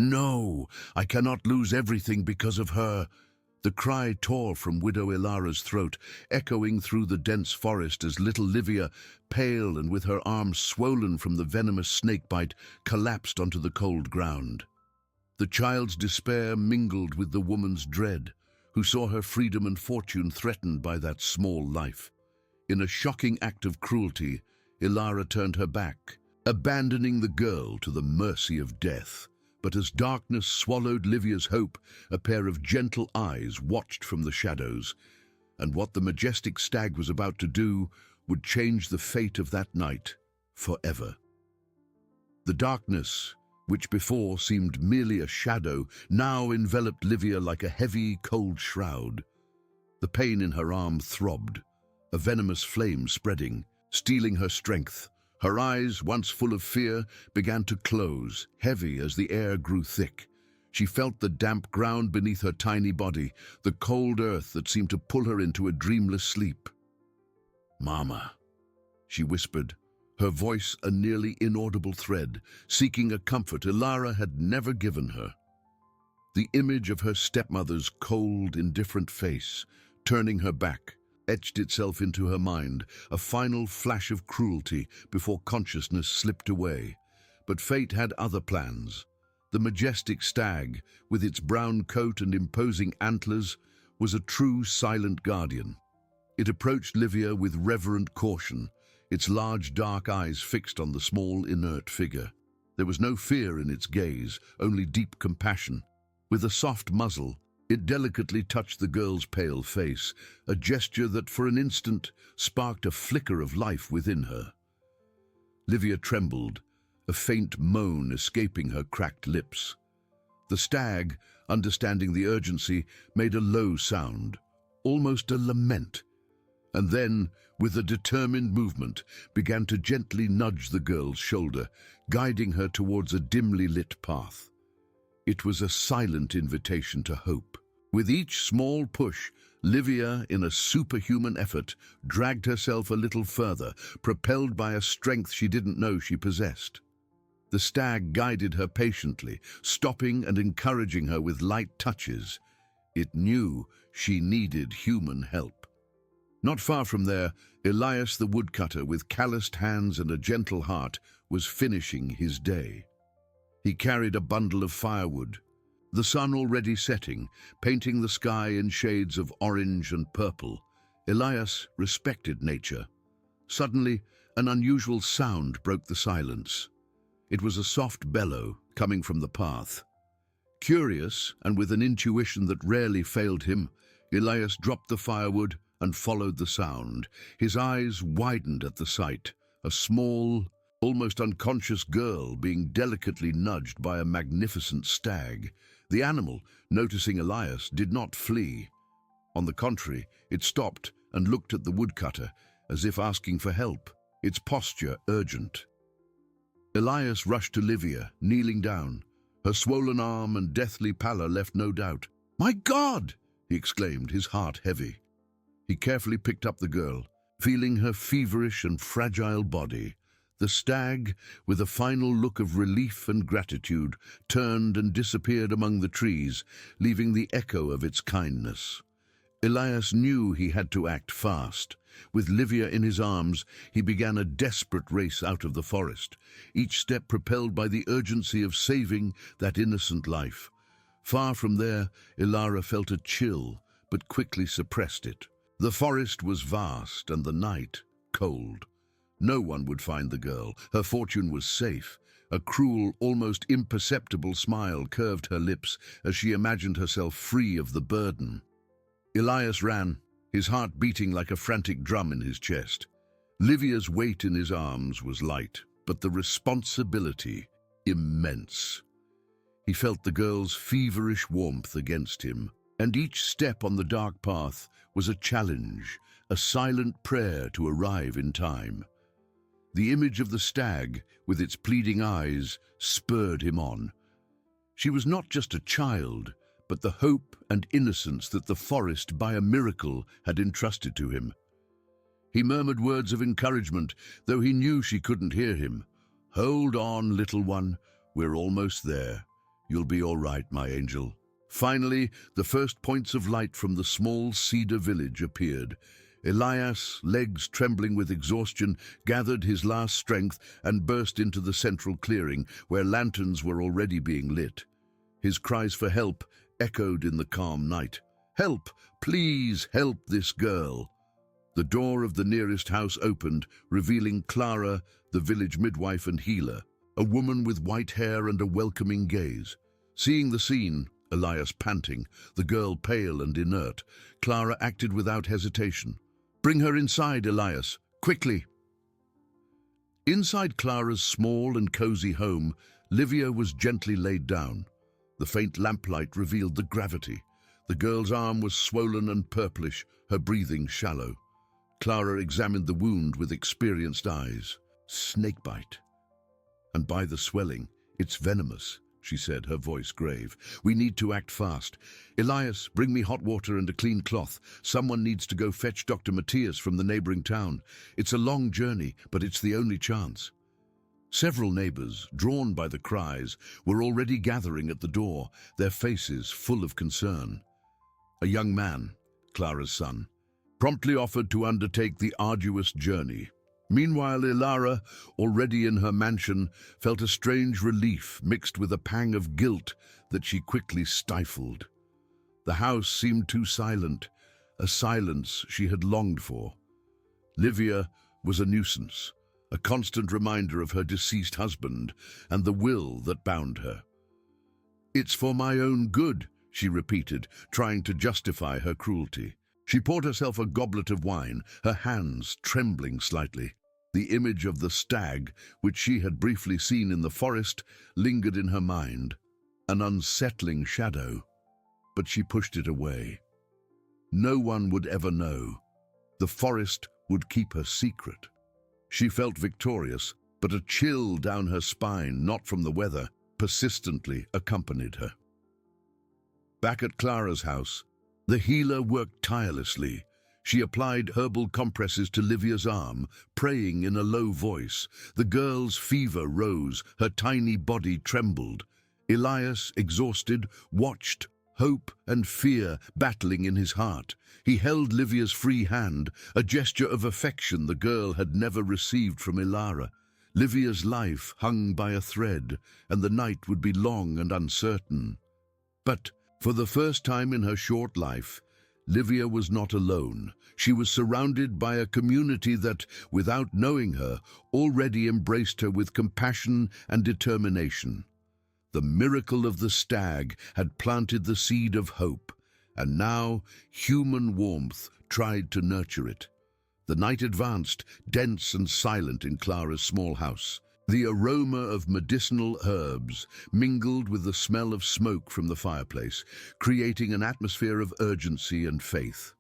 No, I cannot lose everything because of her. The cry tore from Widow Ilara's throat, echoing through the dense forest as little Livia, pale and with her arms swollen from the venomous snake bite, collapsed onto the cold ground. The child's despair mingled with the woman's dread, who saw her freedom and fortune threatened by that small life. In a shocking act of cruelty, Ilara turned her back, abandoning the girl to the mercy of death. But as darkness swallowed Livia's hope, a pair of gentle eyes watched from the shadows, and what the majestic stag was about to do would change the fate of that night forever. The darkness, which before seemed merely a shadow, now enveloped Livia like a heavy, cold shroud. The pain in her arm throbbed, a venomous flame spreading, stealing her strength. Her eyes, once full of fear, began to close, heavy as the air grew thick. She felt the damp ground beneath her tiny body, the cold earth that seemed to pull her into a dreamless sleep. "Mama," she whispered, her voice a nearly inaudible thread, seeking a comfort Ilara had never given her. The image of her stepmother's cold, indifferent face, turning her back, etched itself into her mind, a final flash of cruelty before consciousness slipped away. But fate had other plans. The majestic stag, with its brown coat and imposing antlers, was a true silent guardian. It approached Livia with reverent caution, its large dark eyes fixed on the small, inert figure. There was no fear in its gaze, only deep compassion. With a soft muzzle, it delicately touched the girl's pale face, a gesture that for an instant sparked a flicker of life within her. Livia trembled, a faint moan escaping her cracked lips. The stag, understanding the urgency, made a low sound, almost a lament, and then, with a determined movement, began to gently nudge the girl's shoulder, guiding her towards a dimly lit path. It was a silent invitation to hope. With each small push, Livia, in a superhuman effort, dragged herself a little further, propelled by a strength she didn't know she possessed. The stag guided her patiently, stopping and encouraging her with light touches. It knew she needed human help. Not far from there, Elias the woodcutter, with calloused hands and a gentle heart, was finishing his day. He carried a bundle of firewood, the sun already setting, painting the sky in shades of orange and purple. Elias respected nature. Suddenly, an unusual sound broke the silence. It was a soft bellow coming from the path. Curious, and with an intuition that rarely failed him, Elias dropped the firewood and followed the sound. His eyes widened at the sight, a small, almost unconscious girl being delicately nudged by a magnificent stag. The animal, noticing Elias, did not flee. On the contrary, it stopped and looked at the woodcutter, as if asking for help, its posture urgent. Elias rushed to Livia, kneeling down. Her swollen arm and deathly pallor left no doubt. "My God!" he exclaimed, his heart heavy. He carefully picked up the girl, feeling her feverish and fragile body. The stag, with a final look of relief and gratitude, turned and disappeared among the trees, leaving the echo of its kindness. Elias knew he had to act fast. With Livia in his arms, he began a desperate race out of the forest, each step propelled by the urgency of saving that innocent life. Far from there, Ilara felt a chill, but quickly suppressed it. The forest was vast and the night cold. No one would find the girl. Her fortune was safe. A cruel, almost imperceptible smile curved her lips as she imagined herself free of the burden. Elias ran, his heart beating like a frantic drum in his chest. Livia's weight in his arms was light, but the responsibility immense. He felt the girl's feverish warmth against him, and each step on the dark path was a challenge, a silent prayer to arrive in time. The image of the stag, with its pleading eyes, spurred him on. She was not just a child, but the hope and innocence that the forest, by a miracle, had entrusted to him. He murmured words of encouragement, though he knew she couldn't hear him. "Hold on, little one, we're almost there. You'll be all right, my angel. Finally, the first points of light from the small cedar village appeared. Elias, legs trembling with exhaustion, gathered his last strength and burst into the central clearing, where lanterns were already being lit. His cries for help echoed in the calm night. "Help! Please help this girl!" The door of the nearest house opened, revealing Clara, the village midwife and healer, a woman with white hair and a welcoming gaze. Seeing the scene, Elias panting, the girl pale and inert, Clara acted without hesitation. "Bring her inside, Elias, quickly!" Inside Clara's small and cozy home, Livia was gently laid down. The faint lamplight revealed the gravity. The girl's arm was swollen and purplish, her breathing shallow. Clara examined the wound with experienced eyes. "Snakebite. And by the swelling, it's venomous," she said, her voice grave. "We need to act fast. Elias, bring me hot water and a clean cloth. Someone needs to go fetch Dr. Matthias from the neighboring town. It's a long journey, but it's the only chance." Several neighbors, drawn by the cries, were already gathering at the door, their faces full of concern. A young man, Clara's son, promptly offered to undertake the arduous journey. Meanwhile, Ilara, already in her mansion, felt a strange relief mixed with a pang of guilt that she quickly stifled. The house seemed too silent, a silence she had longed for. Livia was a nuisance, a constant reminder of her deceased husband and the will that bound her. "It's for my own good," she repeated, trying to justify her cruelty. She poured herself a goblet of wine, her hands trembling slightly. The image of the stag, which she had briefly seen in the forest, lingered in her mind, an unsettling shadow. But she pushed it away. No one would ever know. The forest would keep her secret. She felt victorious, but a chill down her spine, not from the weather, persistently accompanied her. Back at Clara's house, the healer worked tirelessly. She applied herbal compresses to Livia's arm, praying in a low voice. The girl's fever rose, her tiny body trembled. Elias, exhausted, watched, hope and fear battling in his heart. He held Livia's free hand, a gesture of affection the girl had never received from Ilara. Livia's life hung by a thread, and the night would be long and uncertain. But for the first time in her short life, Livia was not alone. She was surrounded by a community that, without knowing her, already embraced her with compassion and determination. The miracle of the stag had planted the seed of hope, and now human warmth tried to nurture it. The night advanced, dense and silent in Clara's small house. The aroma of medicinal herbs mingled with the smell of smoke from the fireplace, creating an atmosphere of urgency and faith.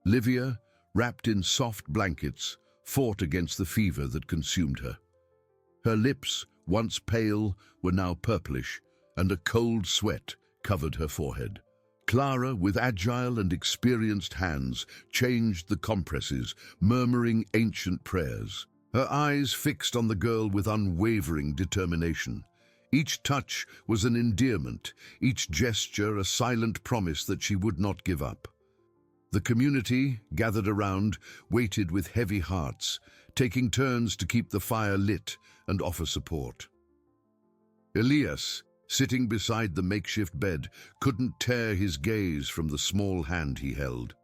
Livia, wrapped in soft blankets, fought against the fever that consumed her. Her lips, once pale, were now purplish, and a cold sweat covered her forehead. Clara, with agile and experienced hands, changed the compresses, murmuring ancient prayers. Her eyes fixed on the girl with unwavering determination. Each touch was an endearment, each gesture a silent promise that she would not give up. The community, gathered around, waited with heavy hearts, taking turns to keep the fire lit and offer support. Elias, sitting beside the makeshift bed, couldn't tear his gaze from the small hand he held.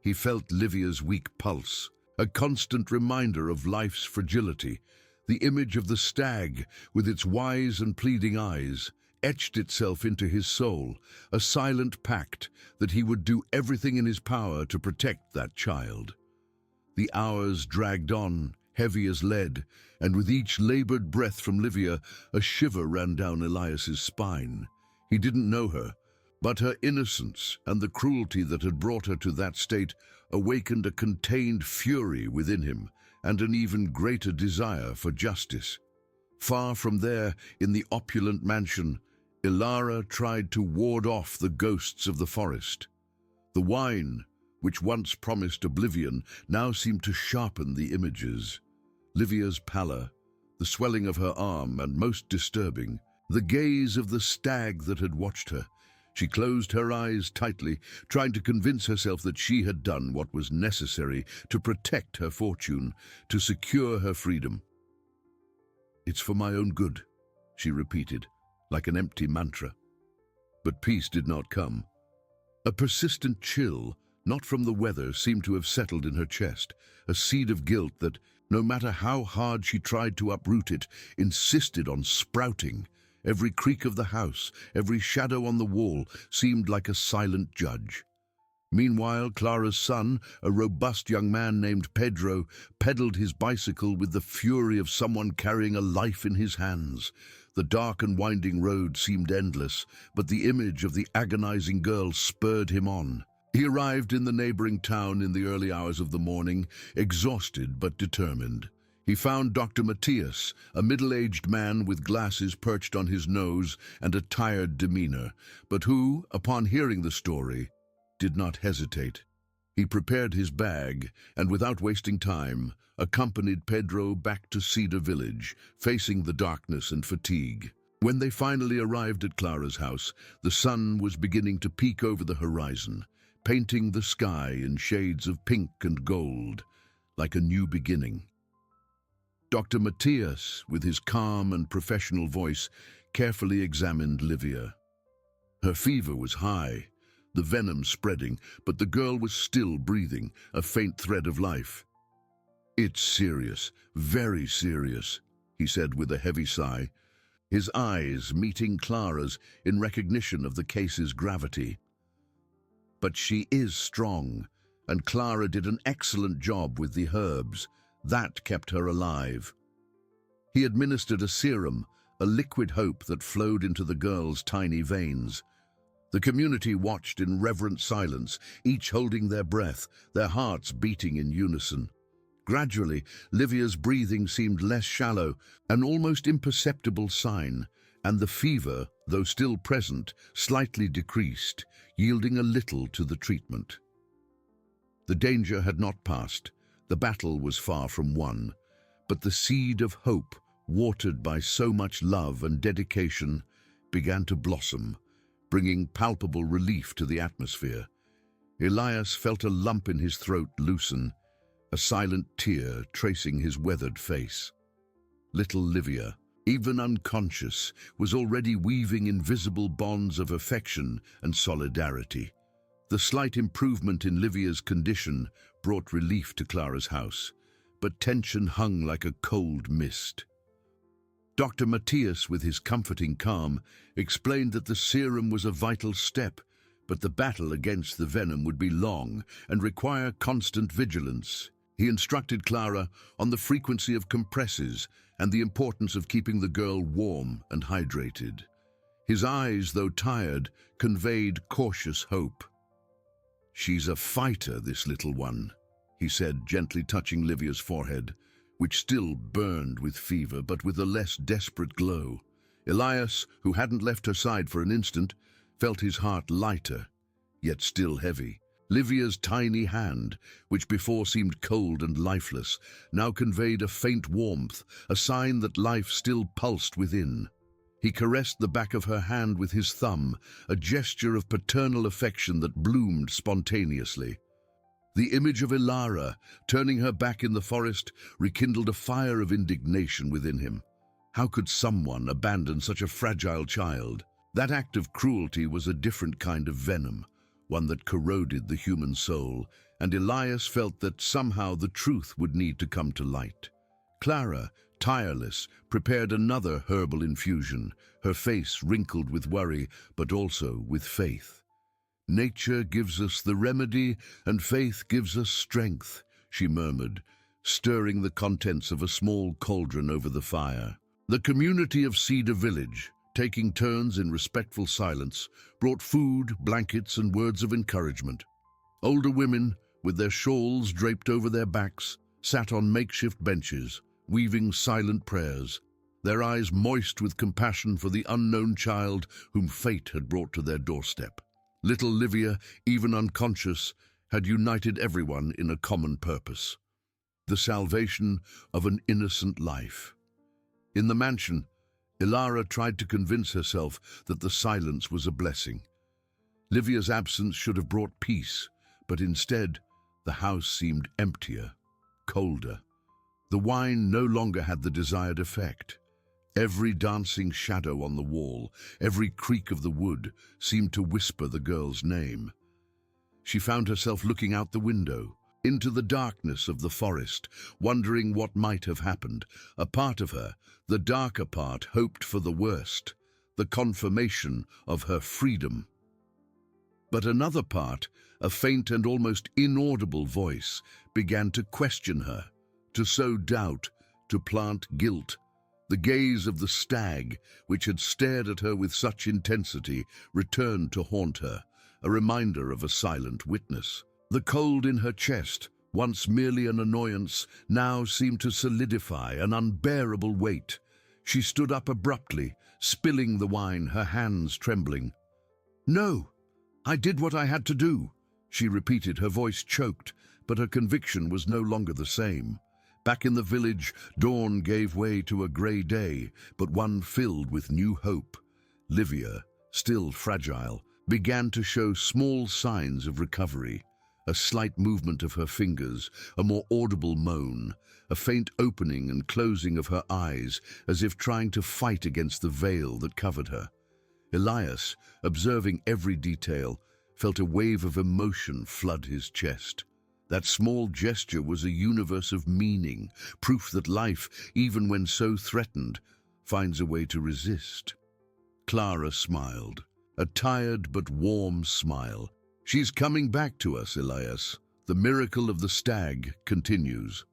He felt Livia's weak pulse, a constant reminder of life's fragility. The image of the stag, with its wise and pleading eyes, etched itself into his soul, a silent pact that he would do everything in his power to protect that child. The hours dragged on, heavy as lead, and with each labored breath from Livia, a shiver ran down Elias's spine. He didn't know her, but her innocence and the cruelty that had brought her to that state awakened a contained fury within him and an even greater desire for justice. Far from there, in the opulent mansion, Ilara tried to ward off the ghosts of the forest. The wine, which once promised oblivion, now seemed to sharpen the images. Livia's pallor, the swelling of her arm, and most disturbing, the gaze of the stag that had watched her. She closed her eyes tightly, trying to convince herself that she had done what was necessary to protect her fortune, to secure her freedom. "It's for my own good," she repeated, like an empty mantra. But peace did not come. A persistent chill, not from the weather, seemed to have settled in her chest, a seed of guilt that, no matter how hard she tried to uproot it, insisted on sprouting. Every creak of the house, every shadow on the wall, seemed like a silent judge. Meanwhile, Clara's son, a robust young man named Pedro, pedaled his bicycle with the fury of someone carrying a life in his hands. The dark and winding road seemed endless, but the image of the agonizing girl spurred him on. He arrived in the neighboring town in the early hours of the morning, exhausted but determined. He found Dr. Matthias, a middle-aged man with glasses perched on his nose and a tired demeanor, but who, upon hearing the story, did not hesitate. He prepared his bag and, without wasting time, accompanied Pedro back to Cedar Village, facing the darkness and fatigue. When they finally arrived at Clara's house, the sun was beginning to peek over the horizon, painting the sky in shades of pink and gold, like a new beginning. Dr. Matthias, with his calm and professional voice, carefully examined Livia. Her fever was high, the venom spreading, but the girl was still breathing, a faint thread of life. "It's serious, very serious," he said with a heavy sigh, his eyes meeting Clara's in recognition of the case's gravity. "But she is strong, and Clara did an excellent job with the herbs. That kept her alive." He administered a serum, a liquid hope that flowed into the girl's tiny veins. The community watched in reverent silence, each holding their breath, their hearts beating in unison. Gradually, Livia's breathing seemed less shallow, an almost imperceptible sign, and the fever, though still present, slightly decreased, yielding a little to the treatment. The danger had not passed. The battle was far from won, but the seed of hope, watered by so much love and dedication, began to blossom, bringing palpable relief to the atmosphere. Elias felt a lump in his throat loosen, a silent tear tracing his weathered face. Little Livia, even unconscious, was already weaving invisible bonds of affection and solidarity. The slight improvement in Livia's condition brought relief to Clara's house, but tension hung like a cold mist. Dr. Matthias, with his comforting calm, explained that the serum was a vital step, but the battle against the venom would be long and require constant vigilance. He instructed Clara on the frequency of compresses and the importance of keeping the girl warm and hydrated. His eyes, though tired, conveyed cautious hope. "She's a fighter, this little one," he said, gently touching Livia's forehead, which still burned with fever, but with a less desperate glow. Elias, who hadn't left her side for an instant, felt his heart lighter, yet still heavy. Livia's tiny hand, which before seemed cold and lifeless, now conveyed a faint warmth, a sign that life still pulsed within. He caressed the back of her hand with his thumb, a gesture of paternal affection that bloomed spontaneously. The image of Ilara, turning her back in the forest, rekindled a fire of indignation within him. How could someone abandon such a fragile child? That act of cruelty was a different kind of venom, one that corroded the human soul, and Elias felt that somehow the truth would need to come to light. Clara, tireless, prepared another herbal infusion, her face wrinkled with worry, but also with faith. "Nature gives us the remedy, and faith gives us strength," she murmured, stirring the contents of a small cauldron over the fire. The community of Cedar Village, taking turns in respectful silence, brought food, blankets, and words of encouragement. Older women, with their shawls draped over their backs, sat on makeshift benches, weaving silent prayers, their eyes moist with compassion for the unknown child whom fate had brought to their doorstep. Little Livia, even unconscious, had united everyone in a common purpose: the salvation of an innocent life. In the mansion, Ilara tried to convince herself that the silence was a blessing. Livia's absence should have brought peace, but instead, the house seemed emptier, colder. The wine no longer had the desired effect. Every dancing shadow on the wall, every creak of the wood, seemed to whisper the girl's name. She found herself looking out the window, into the darkness of the forest, wondering what might have happened. A part of her, the darker part, hoped for the worst, the confirmation of her freedom. But another part, a faint and almost inaudible voice, began to question her, to sow doubt, to plant guilt. The gaze of the stag, which had stared at her with such intensity, returned to haunt her, a reminder of a silent witness. The cold in her chest, once merely an annoyance, now seemed to solidify an unbearable weight. She stood up abruptly, spilling the wine, her hands trembling. "No, I did what I had to do," she repeated, her voice choked, but her conviction was no longer the same. Back in the village, dawn gave way to a grey day, but one filled with new hope. Livia, still fragile, began to show small signs of recovery. A slight movement of her fingers, a more audible moan, a faint opening and closing of her eyes, as if trying to fight against the veil that covered her. Elias, observing every detail, felt a wave of emotion flood his chest. That small gesture was a universe of meaning, proof that life, even when so threatened, finds a way to resist. Clara smiled, a tired but warm smile. "She's coming back to us, Elias. The miracle of the stag continues."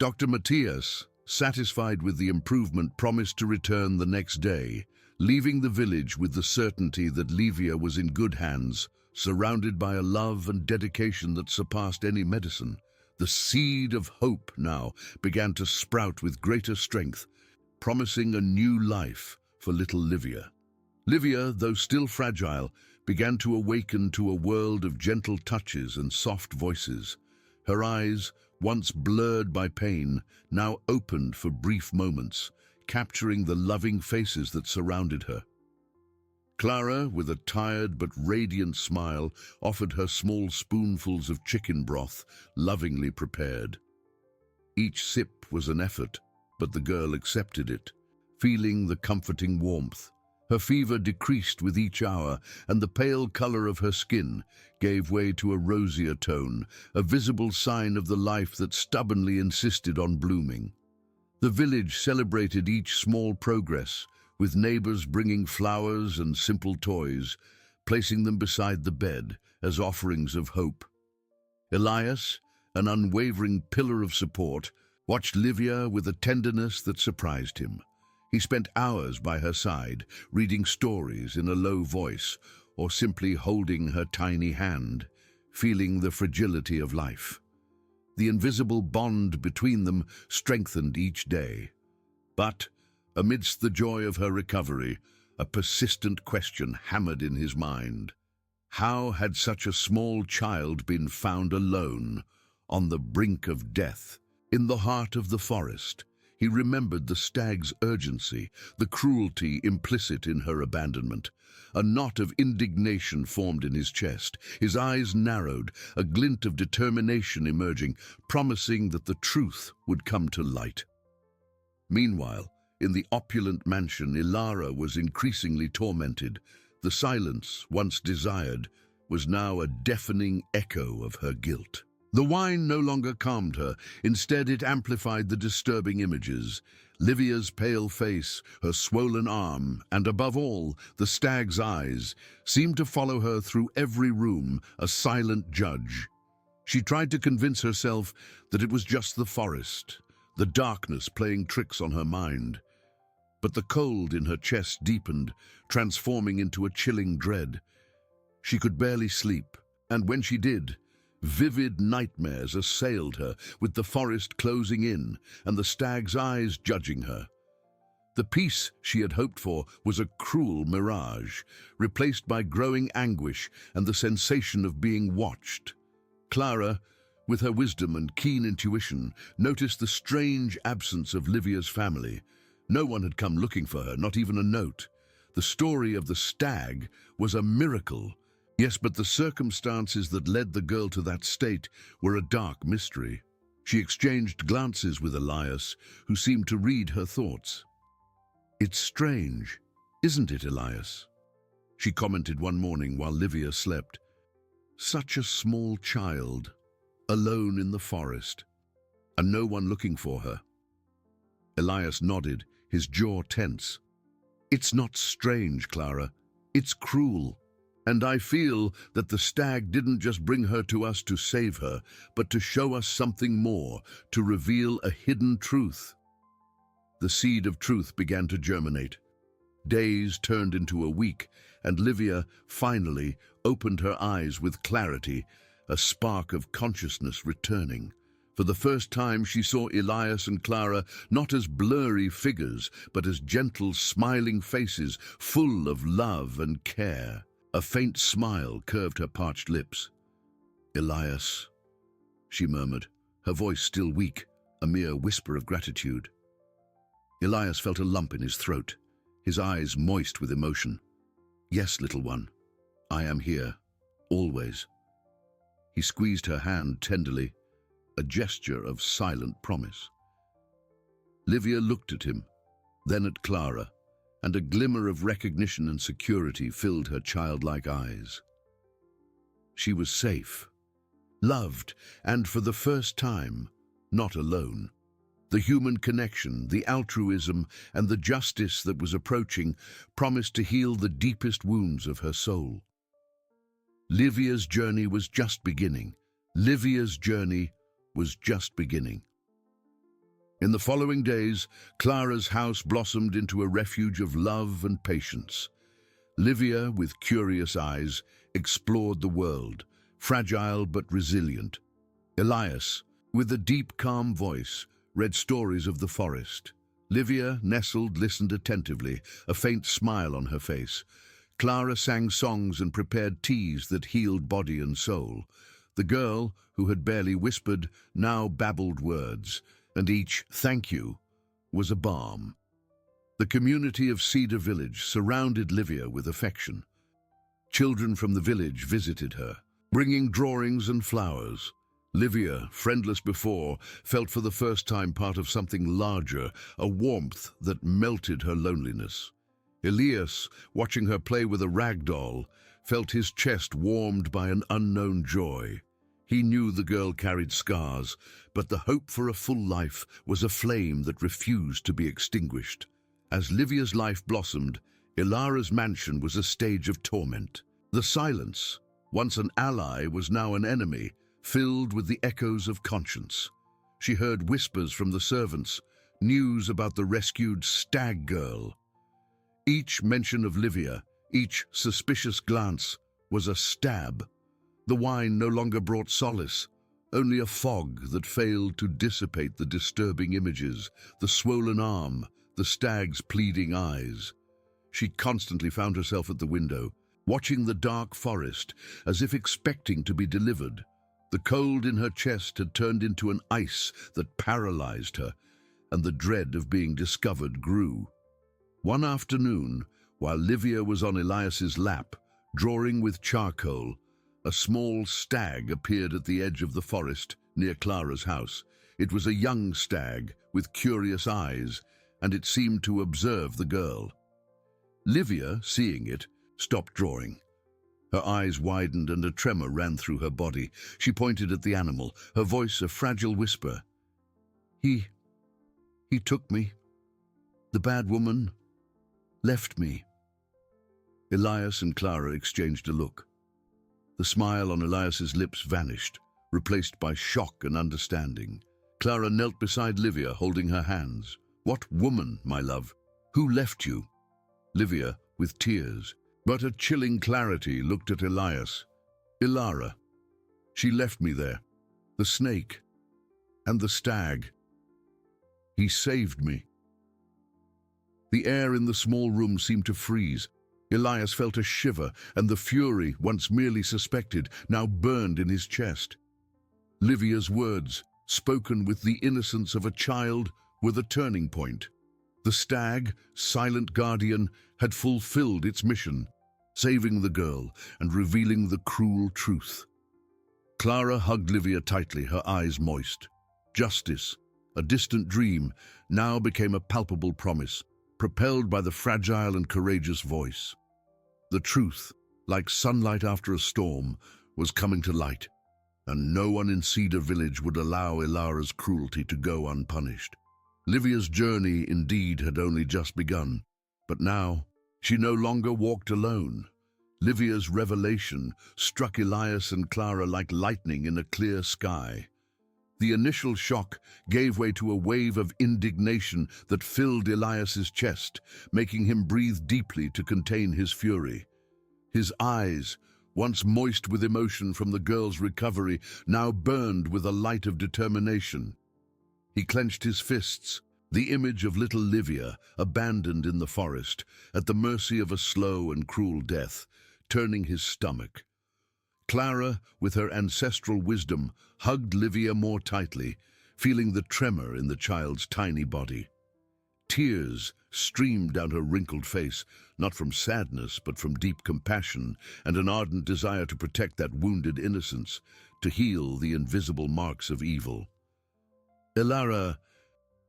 Dr. Matthias, satisfied with the improvement, promised to return the next day, leaving the village with the certainty that Livia was in good hands, surrounded by a love and dedication that surpassed any medicine. The seed of hope now began to sprout with greater strength, promising a new life for little Livia. Livia, though still fragile, began to awaken to a world of gentle touches and soft voices. Her eyes, once blurred by pain, now opened for brief moments, capturing the loving faces that surrounded her. Clara, with a tired but radiant smile, offered her small spoonfuls of chicken broth, lovingly prepared. Each sip was an effort, but the girl accepted it, feeling the comforting warmth. Her fever decreased with each hour, and the pale color of her skin gave way to a rosier tone, a visible sign of the life that stubbornly insisted on blooming. The village celebrated each small progress, with neighbors bringing flowers and simple toys, placing them beside the bed as offerings of hope. Elias, an unwavering pillar of support, watched Livia with a tenderness that surprised him. He spent hours by her side, reading stories in a low voice, or simply holding her tiny hand, feeling the fragility of life. The invisible bond between them strengthened each day. But, amidst the joy of her recovery, a persistent question hammered in his mind. How had such a small child been found alone, on the brink of death, in the heart of the forest? He remembered the stag's urgency, the cruelty implicit in her abandonment. A knot of indignation formed in his chest. His eyes narrowed, a glint of determination emerging, promising that the truth would come to light. Meanwhile, in the opulent mansion, Ilara was increasingly tormented. The silence, once desired, was now a deafening echo of her guilt. The wine no longer calmed her. Instead, it amplified the disturbing images. Livia's pale face, her swollen arm, and above all, the stag's eyes, seemed to follow her through every room, a silent judge. She tried to convince herself that it was just the forest, the darkness playing tricks on her mind. But the cold in her chest deepened, transforming into a chilling dread. She could barely sleep, and when she did, vivid nightmares assailed her, with the forest closing in and the stag's eyes judging her. The peace she had hoped for was a cruel mirage, replaced by growing anguish and the sensation of being watched. Clara, with her wisdom and keen intuition, noticed the strange absence of Livia's family. No one had come looking for her, not even a note. The story of the stag was a miracle. Yes, but the circumstances that led the girl to that state were a dark mystery. She exchanged glances with Elias, who seemed to read her thoughts. "It's strange, isn't it, Elias?" she commented one morning while Livia slept. "Such a small child, alone in the forest, and no one looking for her." Elias nodded, his jaw tense. "It's not strange, Clara. It's cruel. And I feel that the stag didn't just bring her to us to save her, but to show us something more, to reveal a hidden truth." The seed of truth began to germinate. Days turned into a week, and Livia finally opened her eyes with clarity, a spark of consciousness returning. For the first time, she saw Elias and Clara not as blurry figures, but as gentle, smiling faces, full of love and care. A faint smile curved her parched lips. "Elias," she murmured, her voice still weak, a mere whisper of gratitude. Elias felt a lump in his throat, his eyes moist with emotion. "Yes, little one, I am here, always." He squeezed her hand tenderly, a gesture of silent promise. Livia looked at him, then at Clara, and a glimmer of recognition and security filled her childlike eyes. She was safe, loved, and for the first time, not alone. The human connection, the altruism, and the justice that was approaching promised to heal the deepest wounds of her soul. Livia's journey was just beginning. Livia's journey was just beginning. In the following days, Clara's house blossomed into a refuge of love and patience. Livia, with curious eyes, explored the world, fragile but resilient. Elias, with a deep, calm voice, read stories of the forest. Livia, nestled, listened attentively, a faint smile on her face. Clara sang songs and prepared teas that healed body and soul. The girl, who had barely whispered, now babbled words, and each "thank you" was a balm. The community of Cedar Village surrounded Livia with affection. Children from the village visited her, bringing drawings and flowers. Livia, friendless before, felt for the first time part of something larger, a warmth that melted her loneliness. Elias, watching her play with a rag doll, felt his chest warmed by an unknown joy. He knew the girl carried scars, but the hope for a full life was a flame that refused to be extinguished. As Livia's life blossomed, Ilara's mansion was a stage of torment. The silence, once an ally, was now an enemy, filled with the echoes of conscience. She heard whispers from the servants, news about the rescued stag girl. Each mention of Livia, each suspicious glance, was a stab. The wine no longer brought solace, only a fog that failed to dissipate the disturbing images, the swollen arm, the stag's pleading eyes. She constantly found herself at the window, watching the dark forest, as if expecting to be delivered. The cold in her chest had turned into an ice that paralyzed her, and the dread of being discovered grew. One afternoon, while Livia was on Elias's lap, drawing with charcoal, a small stag appeared at the edge of the forest near Clara's house. It was a young stag with curious eyes, and it seemed to observe the girl. Livia, seeing it, stopped drawing. Her eyes widened and a tremor ran through her body. She pointed at the animal, her voice a fragile whisper. He took me. The bad woman left me." Elias and Clara exchanged a look. The smile on Elias's lips vanished, replaced by shock and understanding. Clara knelt beside Livia, holding her hands. "What woman, my love? Who left you?" Livia, with tears, but a chilling clarity, looked at Elias. "Ilara. She left me there. The snake. And the stag. He saved me." The air in the small room seemed to freeze. Elias felt a shiver, and the fury, once merely suspected, now burned in his chest. Livia's words, spoken with the innocence of a child, were the turning point. The stag, silent guardian, had fulfilled its mission, saving the girl and revealing the cruel truth. Clara hugged Livia tightly, her eyes moist. Justice, a distant dream, now became a palpable promise, propelled by the fragile and courageous voice. The truth, like sunlight after a storm, was coming to light, and no one in Cedar Village would allow Ilara's cruelty to go unpunished. Livia's journey, indeed, had only just begun, but now she no longer walked alone. Livia's revelation struck Elias and Clara like lightning in a clear sky. The initial shock gave way to a wave of indignation that filled Elias's chest, making him breathe deeply to contain his fury. His eyes, once moist with emotion from the girl's recovery, now burned with a light of determination. He clenched his fists, the image of little Livia, abandoned in the forest, at the mercy of a slow and cruel death, turning his stomach. Clara, with her ancestral wisdom, hugged Livia more tightly, feeling the tremor in the child's tiny body. Tears streamed down her wrinkled face, not from sadness but from deep compassion and an ardent desire to protect that wounded innocence, to heal the invisible marks of evil. "Ilara,"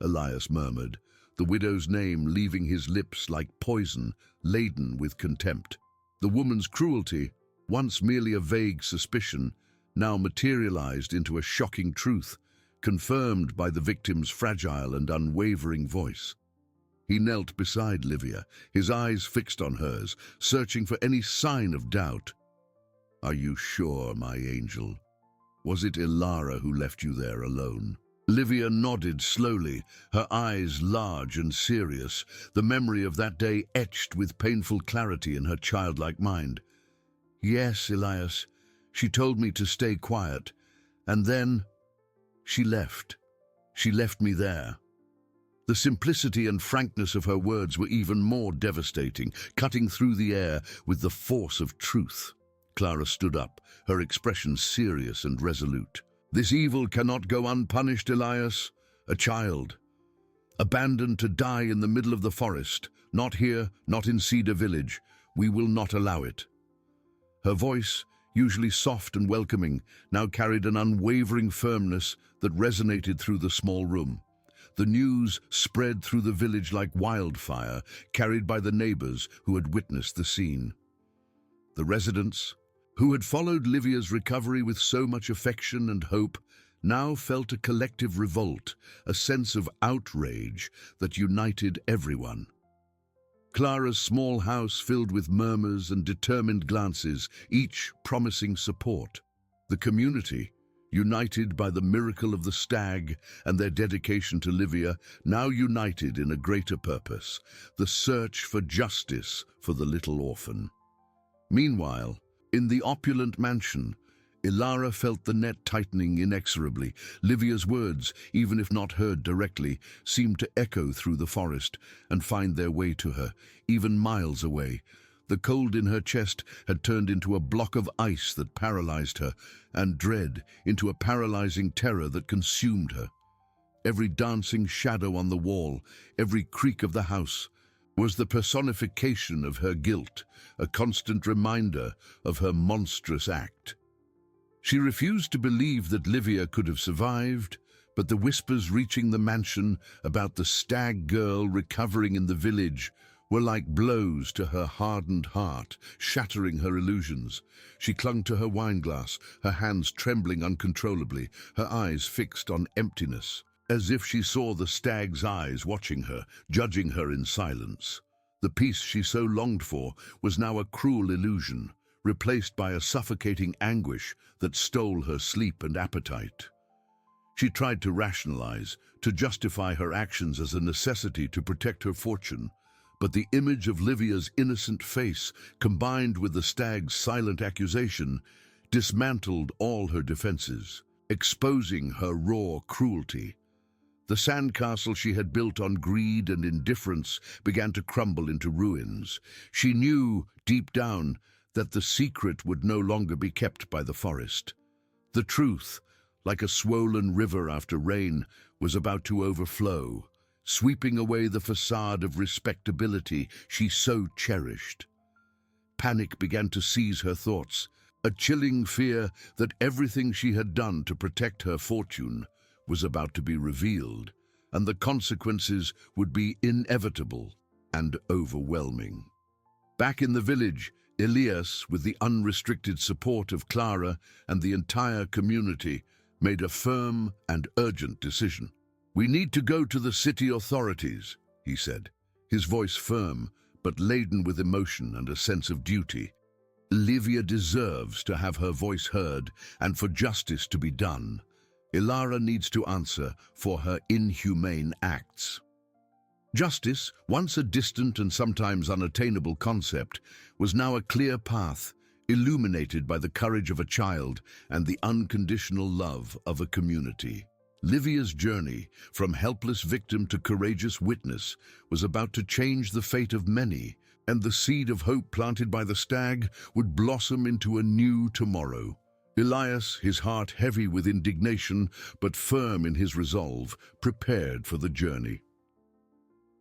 Elias murmured, the widow's name leaving his lips like poison, laden with contempt. The woman's cruelty, once merely a vague suspicion, now materialized into a shocking truth, confirmed by the victim's fragile and unwavering voice. He knelt beside Livia, his eyes fixed on hers, searching for any sign of doubt. "Are you sure, my angel? Was it Ilara who left you there alone?" Livia nodded slowly, her eyes large and serious, the memory of that day etched with painful clarity in her childlike mind. "Yes, Elias, she told me to stay quiet, and then she left. She left me there." The simplicity and frankness of her words were even more devastating, cutting through the air with the force of truth. Clara stood up, her expression serious and resolute. "This evil cannot go unpunished, Elias. A child, abandoned to die in the middle of the forest, not here, not in Cedar Village. We will not allow it." Her voice, usually soft and welcoming, now carried an unwavering firmness that resonated through the small room. The news spread through the village like wildfire, carried by the neighbors who had witnessed the scene. The residents, who had followed Livia's recovery with so much affection and hope, now felt a collective revolt, a sense of outrage that united everyone. Clara's small house filled with murmurs and determined glances, each promising support. The community, united by the miracle of the stag and their dedication to Livia, now united in a greater purpose, the search for justice for the little orphan. Meanwhile, in the opulent mansion, Ilara felt the net tightening inexorably. Livia's words, even if not heard directly, seemed to echo through the forest and find their way to her, even miles away. The cold in her chest had turned into a block of ice that paralyzed her, and dread into a paralyzing terror that consumed her. Every dancing shadow on the wall, every creak of the house, was the personification of her guilt, a constant reminder of her monstrous act. She refused to believe that Livia could have survived, but the whispers reaching the mansion about the stag girl recovering in the village were like blows to her hardened heart, shattering her illusions. She clung to her wineglass, her hands trembling uncontrollably, her eyes fixed on emptiness, as if she saw the stag's eyes watching her, judging her in silence. The peace she so longed for was now a cruel illusion, replaced by a suffocating anguish that stole her sleep and appetite. She tried to rationalize, to justify her actions as a necessity to protect her fortune, but the image of Livia's innocent face, combined with the stag's silent accusation, dismantled all her defenses, exposing her raw cruelty. The sandcastle she had built on greed and indifference began to crumble into ruins. She knew, deep down, that the secret would no longer be kept by the forest. The truth, like a swollen river after rain, was about to overflow, sweeping away the facade of respectability she so cherished. Panic began to seize her thoughts, a chilling fear that everything she had done to protect her fortune was about to be revealed, and the consequences would be inevitable and overwhelming. Back in the village, Elias, with the unrestricted support of Clara and the entire community, made a firm and urgent decision. "We need to go to the city authorities," he said, his voice firm but laden with emotion and a sense of duty. "Livia deserves to have her voice heard and for justice to be done. Ilara needs to answer for her inhumane acts." Justice, once a distant and sometimes unattainable concept, was now a clear path, illuminated by the courage of a child and the unconditional love of a community. Livia's journey, from helpless victim to courageous witness, was about to change the fate of many, and the seed of hope planted by the stag would blossom into a new tomorrow. Elias, his heart heavy with indignation but firm in his resolve, prepared for the journey.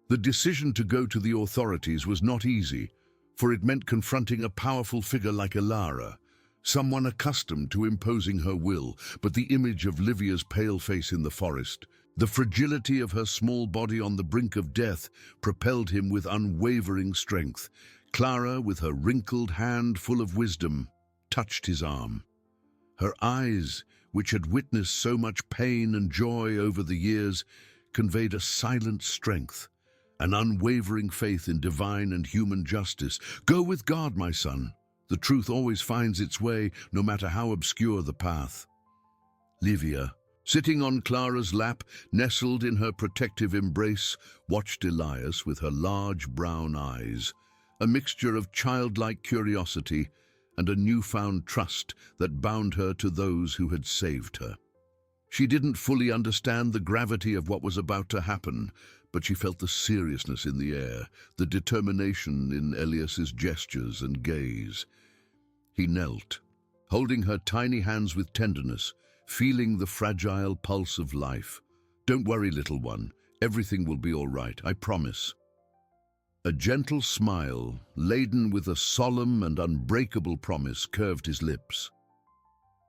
The decision to go to the authorities was not easy, for it meant confronting a powerful figure like Ilara, someone accustomed to imposing her will. But the image of Livia's pale face in the forest, the fragility of her small body on the brink of death, propelled him with unwavering strength. Clara, with her wrinkled hand full of wisdom, touched his arm. Her eyes, which had witnessed so much pain and joy over the years, conveyed a silent strength, an unwavering faith in divine and human justice. "Go with God, my son. The truth always finds its way, no matter how obscure the path." Livia, sitting on Clara's lap, nestled in her protective embrace, watched Elias with her large brown eyes, a mixture of childlike curiosity and a newfound trust that bound her to those who had saved her. She didn't fully understand the gravity of what was about to happen, but she felt the seriousness in the air, the determination in Elias's gestures and gaze. He knelt, holding her tiny hands with tenderness, feeling the fragile pulse of life. "Don't worry, little one. Everything will be all right, I promise." A gentle smile, laden with a solemn and unbreakable promise, curved his lips.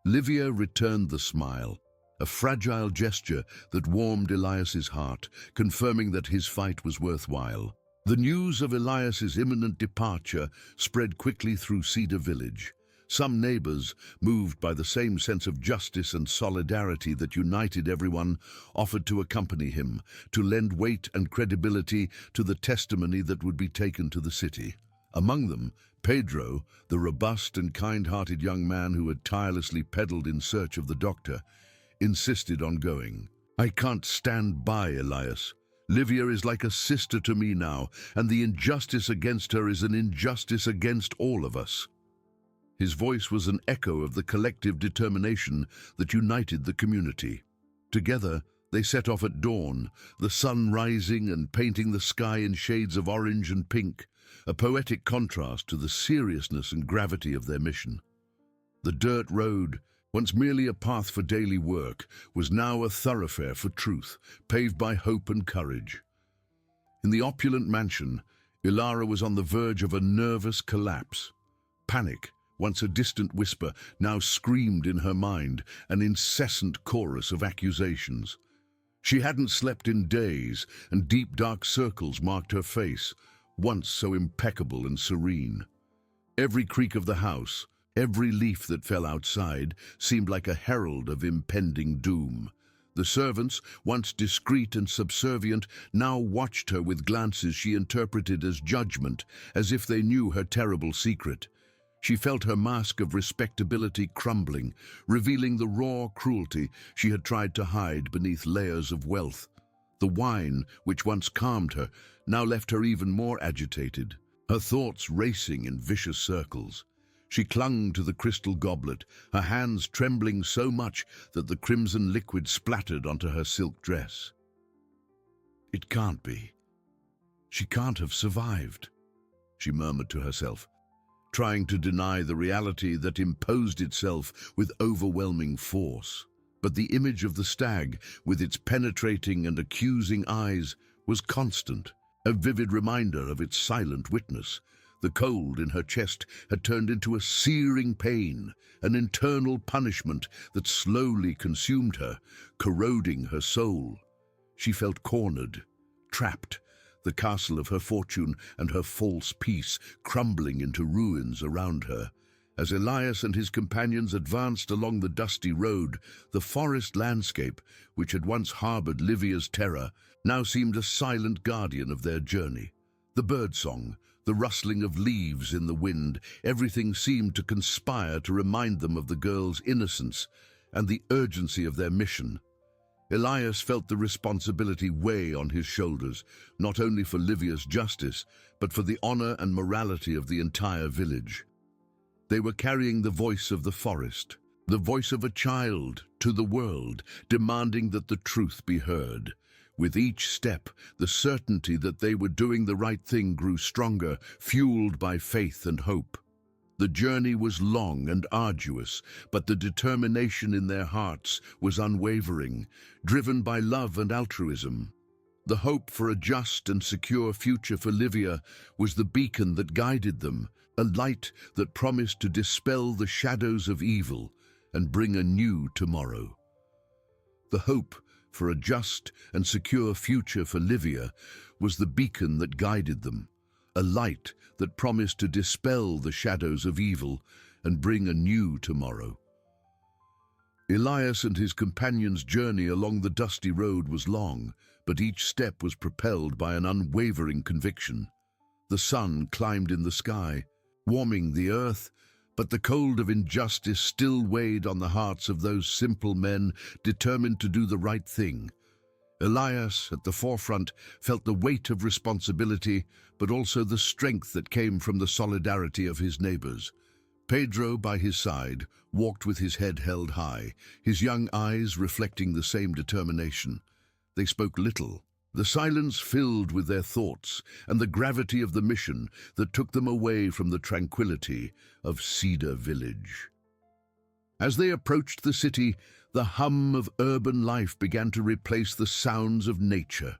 Livia returned the smile, a fragile gesture that warmed Elias's heart, confirming that his fight was worthwhile. The news of Elias's imminent departure spread quickly through Cedar Village. Some neighbors, moved by the same sense of justice and solidarity that united everyone, offered to accompany him, to lend weight and credibility to the testimony that would be taken to the city. Among them, Pedro, the robust and kind-hearted young man who had tirelessly pedaled in search of the doctor, insisted on going. "I can't stand by Elias. Livia is like a sister to me now, and the injustice against her is an injustice against all of us." His voice was an echo of the collective determination that united the community. Together, they set off at dawn, the sun rising and painting the sky in shades of orange and pink, a poetic contrast to the seriousness and gravity of their mission. The dirt road, once merely a path for daily work, was now a thoroughfare for truth, paved by hope and courage. In the opulent mansion, Ilara was on the verge of a nervous collapse. Panic, once a distant whisper, now screamed in her mind, an incessant chorus of accusations. She hadn't slept in days, and deep dark circles marked her face, once so impeccable and serene. Every creak of the house, every leaf that fell outside, seemed like a herald of impending doom. The servants, once discreet and subservient, now watched her with glances she interpreted as judgment, as if they knew her terrible secret. She felt her mask of respectability crumbling, revealing the raw cruelty she had tried to hide beneath layers of wealth. The wine, which once calmed her, now left her even more agitated, her thoughts racing in vicious circles. She clung to the crystal goblet, her hands trembling so much that the crimson liquid splattered onto her silk dress. "It can't be. She can't have survived," she murmured to herself, trying to deny the reality that imposed itself with overwhelming force. But the image of the stag, with its penetrating and accusing eyes, was constant, a vivid reminder of its silent witness. The cold in her chest had turned into a searing pain, an internal punishment that slowly consumed her, corroding her soul. She felt cornered, trapped, the castle of her fortune and her false peace crumbling into ruins around her. As Elias and his companions advanced along the dusty road, the forest landscape, which had once harbored Livia's terror, now seemed a silent guardian of their journey. The birdsong, the rustling of leaves in the wind, everything seemed to conspire to remind them of the girl's innocence and the urgency of their mission. Elias felt the responsibility weigh on his shoulders, not only for Livia's justice, but for the honor and morality of the entire village. They were carrying the voice of the forest, the voice of a child to the world, demanding that the truth be heard. With each step, the certainty that they were doing the right thing grew stronger, fueled by faith and hope. The journey was long and arduous, but the determination in their hearts was unwavering, driven by love and altruism. The hope for a just and secure future for Livia was the beacon that guided them, a light that promised to dispel the shadows of evil and bring a new tomorrow. The hope for a just and secure future for Livia was the beacon that guided them, a light that promised to dispel the shadows of evil and bring a new tomorrow. Elias and his companions' journey along the dusty road was long, but each step was propelled by an unwavering conviction. The sun climbed in the sky, warming the earth, but the cold of injustice still weighed on the hearts of those simple men determined to do the right thing. Elias, at the forefront, felt the weight of responsibility, but also the strength that came from the solidarity of his neighbors. Pedro, by his side, walked with his head held high, his young eyes reflecting the same determination. They spoke little, the silence filled with their thoughts and the gravity of the mission that took them away from the tranquility of Cedar Village. As they approached the city, the hum of urban life began to replace the sounds of nature.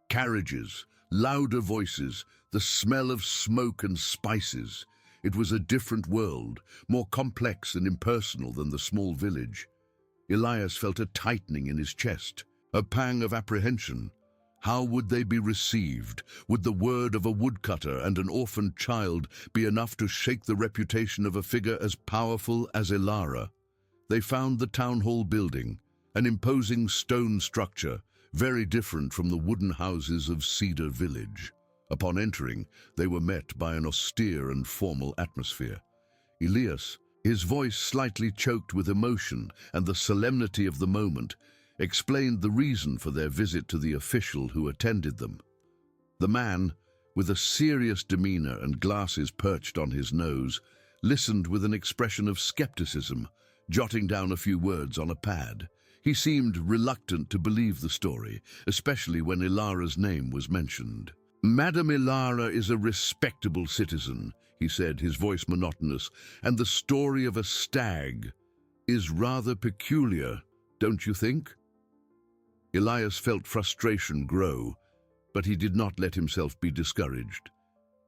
Carriages, louder voices, the smell of smoke and spices. It was a different world, more complex and impersonal than the small village. Elias felt a tightening in his chest, a pang of apprehension. How would they be received? Would the word of a woodcutter and an orphaned child be enough to shake the reputation of a figure as powerful as Elara? They found the town hall building, an imposing stone structure, very different from the wooden houses of Cedar Village. Upon entering, they were met by an austere and formal atmosphere. Elias, his voice slightly choked with emotion and the solemnity of the moment, explained the reason for their visit to the official who attended them. The man, with a serious demeanor and glasses perched on his nose, listened with an expression of skepticism, jotting down a few words on a pad. He seemed reluctant to believe the story, especially when Elara's name was mentioned. "Madame Elara is a respectable citizen," he said, his voice monotonous, "and the story of a stag is rather peculiar, don't you think?" Elias felt frustration grow, but he did not let himself be discouraged.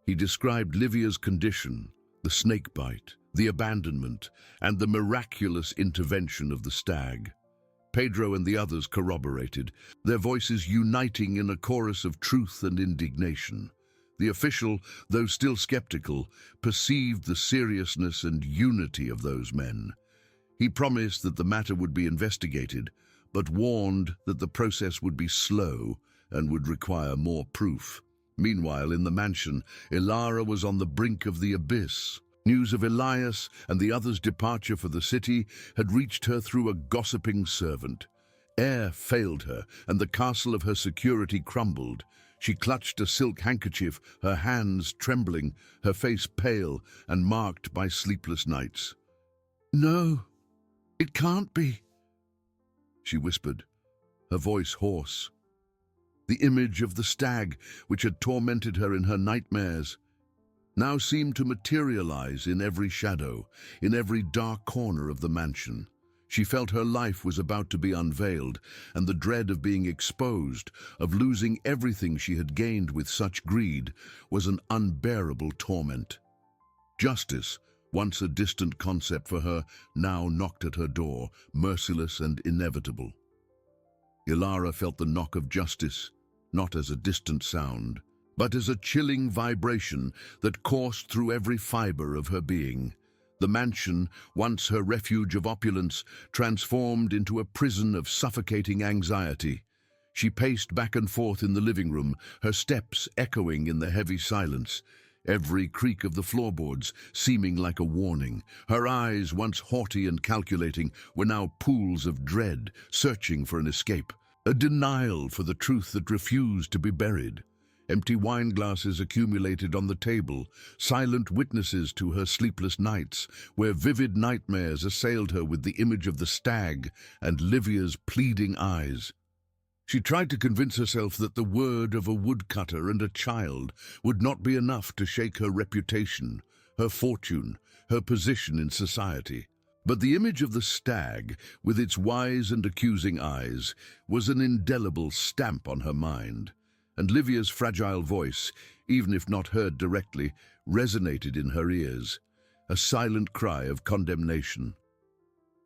He described Livia's condition, the snake bite, the abandonment, and the miraculous intervention of the stag. Pedro and the others corroborated, their voices uniting in a chorus of truth and indignation. The official, though still skeptical, perceived the seriousness and unity of those men. He promised that the matter would be investigated, but warned that the process would be slow and would require more proof. Meanwhile, in the mansion, Elara was on the brink of the abyss. News of Elias and the others' departure for the city had reached her through a gossiping servant. Air failed her, and the castle of her security crumbled. She clutched a silk handkerchief, her hands trembling, her face pale and marked by sleepless nights. "No, it can't be," she whispered, her voice hoarse. The image of the stag, which had tormented her in her nightmares, now seemed to materialize in every shadow, in every dark corner of the mansion. She felt her life was about to be unveiled, and the dread of being exposed, of losing everything she had gained with such greed, was an unbearable torment. Justice, once a distant concept for her, now knocked at her door, merciless and inevitable. Ilara felt the knock of justice, not as a distant sound, but as a chilling vibration that coursed through every fiber of her being. The mansion, once her refuge of opulence, transformed into a prison of suffocating anxiety. She paced back and forth in the living room, her steps echoing in the heavy silence, every creak of the floorboards seeming like a warning. Her eyes, once haughty and calculating, were now pools of dread, searching for an escape, a denial for the truth that refused to be buried. Empty wine glasses accumulated on the table, silent witnesses to her sleepless nights, where vivid nightmares assailed her with the image of the stag and Livia's pleading eyes. She tried to convince herself that the word of a woodcutter and a child would not be enough to shake her reputation, her fortune, her position in society. But the image of the stag, with its wise and accusing eyes, was an indelible stamp on her mind. And Livia's fragile voice, even if not heard directly, resonated in her ears, a silent cry of condemnation.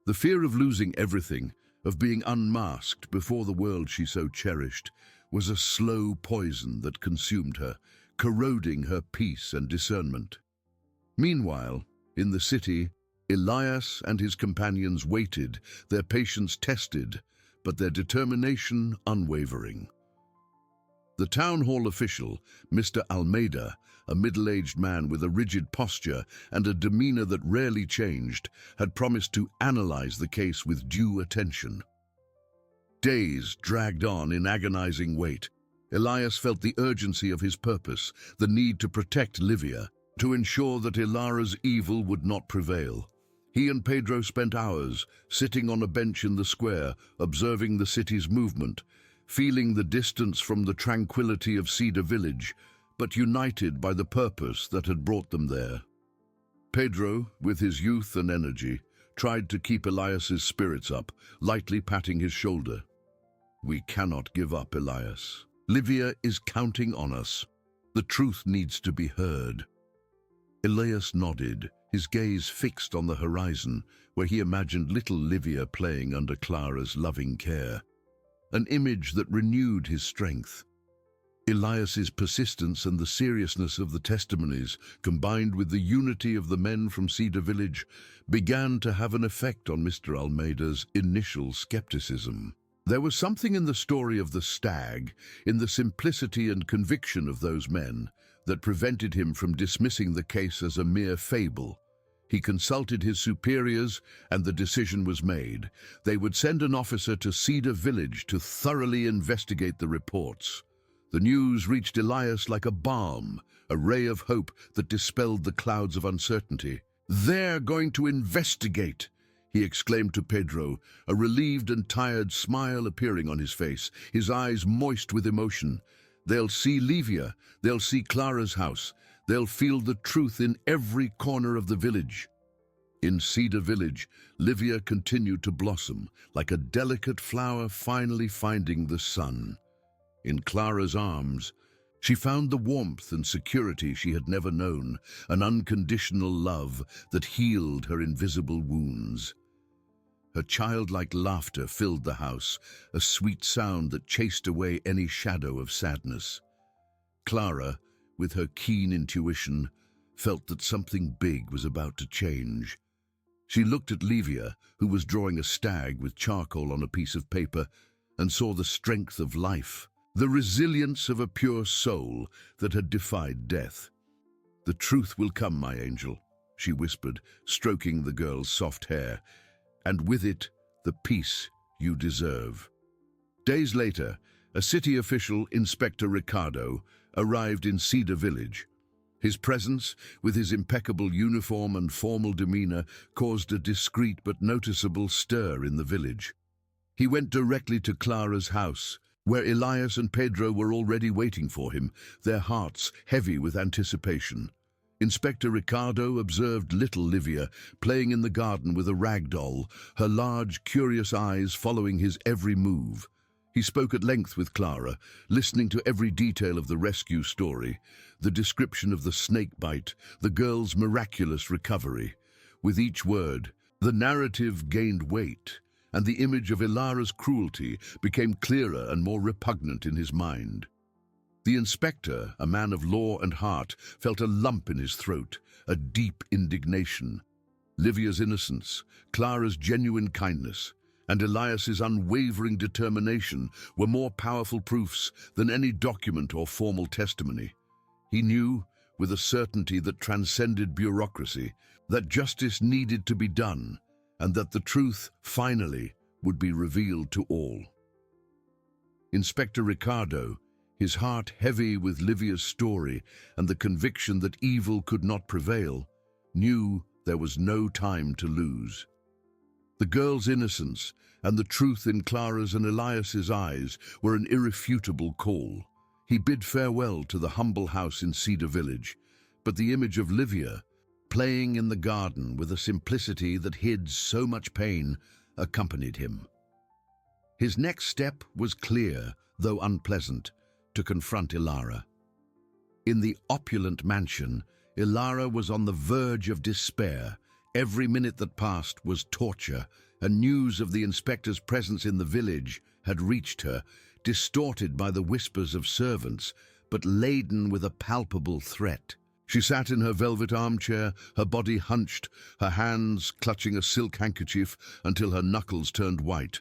The fear of losing everything, of being unmasked before the world she so cherished, was a slow poison that consumed her, corroding her peace and discernment. Meanwhile, in the city, Elias and his companions waited, their patience tested, but their determination unwavering. The town hall official, Mr. Almeida, a middle-aged man with a rigid posture and a demeanor that rarely changed, had promised to analyze the case with due attention. Days dragged on in agonizing wait. Elias felt the urgency of his purpose, the need to protect Livia, to ensure that Ilara's evil would not prevail. He and Pedro spent hours sitting on a bench in the square, observing the city's movement, feeling the distance from the tranquility of Cedar Village, but united by the purpose that had brought them there. Pedro, with his youth and energy, tried to keep Elias's spirits up, lightly patting his shoulder. "We cannot give up, Elias. Livia is counting on us. The truth needs to be heard." Elias nodded, his gaze fixed on the horizon, where he imagined little Livia playing under Clara's loving care. An image that renewed his strength. Elias's persistence and the seriousness of the testimonies, combined with the unity of the men from Cedar Village, began to have an effect on Mr. Almeida's initial skepticism. There was something in the story of the stag, in the simplicity and conviction of those men, that prevented him from dismissing the case as a mere fable. He consulted his superiors, and the decision was made. They would send an officer to Cedar Village to thoroughly investigate the reports. The news reached Elias like a balm, a ray of hope that dispelled the clouds of uncertainty. "They're going to investigate," he exclaimed to Pedro, a relieved and tired smile appearing on his face, his eyes moist with emotion. "They'll see Livia, they'll see Clara's house. They'll feel the truth in every corner of the village." In Cedar Village, Livia continued to blossom, like a delicate flower finally finding the sun. In Clara's arms, she found the warmth and security she had never known, an unconditional love that healed her invisible wounds. Her childlike laughter filled the house, a sweet sound that chased away any shadow of sadness. Clara, with her keen intuition, felt that something big was about to change. She looked at Livia, who was drawing a stag with charcoal on a piece of paper, and saw the strength of life, the resilience of a pure soul that had defied death. "The truth will come, my angel," she whispered, stroking the girl's soft hair, "and with it, the peace you deserve." Days later, a city official, Inspector Ricardo, arrived in Cedar Village. His presence, with his impeccable uniform and formal demeanor, caused a discreet but noticeable stir in the village. He went directly to Clara's house, where Elias and Pedro were already waiting for him, their hearts heavy with anticipation. Inspector Ricardo observed little Livia playing in the garden with a rag doll, her large, curious eyes following his every move. He spoke at length with Clara, listening to every detail of the rescue story, the description of the snake bite, the girl's miraculous recovery. With each word, the narrative gained weight, and the image of Ilara's cruelty became clearer and more repugnant in his mind. The inspector, a man of law and heart, felt a lump in his throat, a deep indignation. Livia's innocence, Clara's genuine kindness, and Elias's unwavering determination were more powerful proofs than any document or formal testimony. He knew, with a certainty that transcended bureaucracy, that justice needed to be done, and that the truth, finally, would be revealed to all. Inspector Ricardo, his heart heavy with Livia's story and the conviction that evil could not prevail, knew there was no time to lose. The girl's innocence and the truth in Clara's and Elias's eyes were an irrefutable call. He bid farewell to the humble house in Cedar Village, but the image of Livia, playing in the garden with a simplicity that hid so much pain, accompanied him. His next step was clear, though unpleasant, to confront Ilara. In the opulent mansion, Ilara was on the verge of despair. Every minute that passed was torture, and news of the inspector's presence in the village had reached her, distorted by the whispers of servants, but laden with a palpable threat. She sat in her velvet armchair, her body hunched, her hands clutching a silk handkerchief until her knuckles turned white.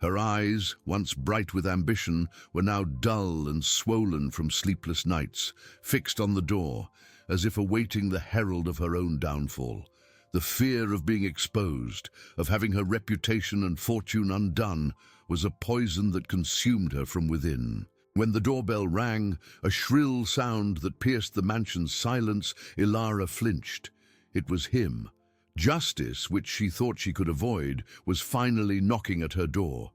Her eyes, once bright with ambition, were now dull and swollen from sleepless nights, fixed on the door, as if awaiting the herald of her own downfall. The fear of being exposed, of having her reputation and fortune undone, was a poison that consumed her from within. When the doorbell rang, a shrill sound that pierced the mansion's silence, Ilara flinched. It was him. Justice, which she thought she could avoid, was finally knocking at her door.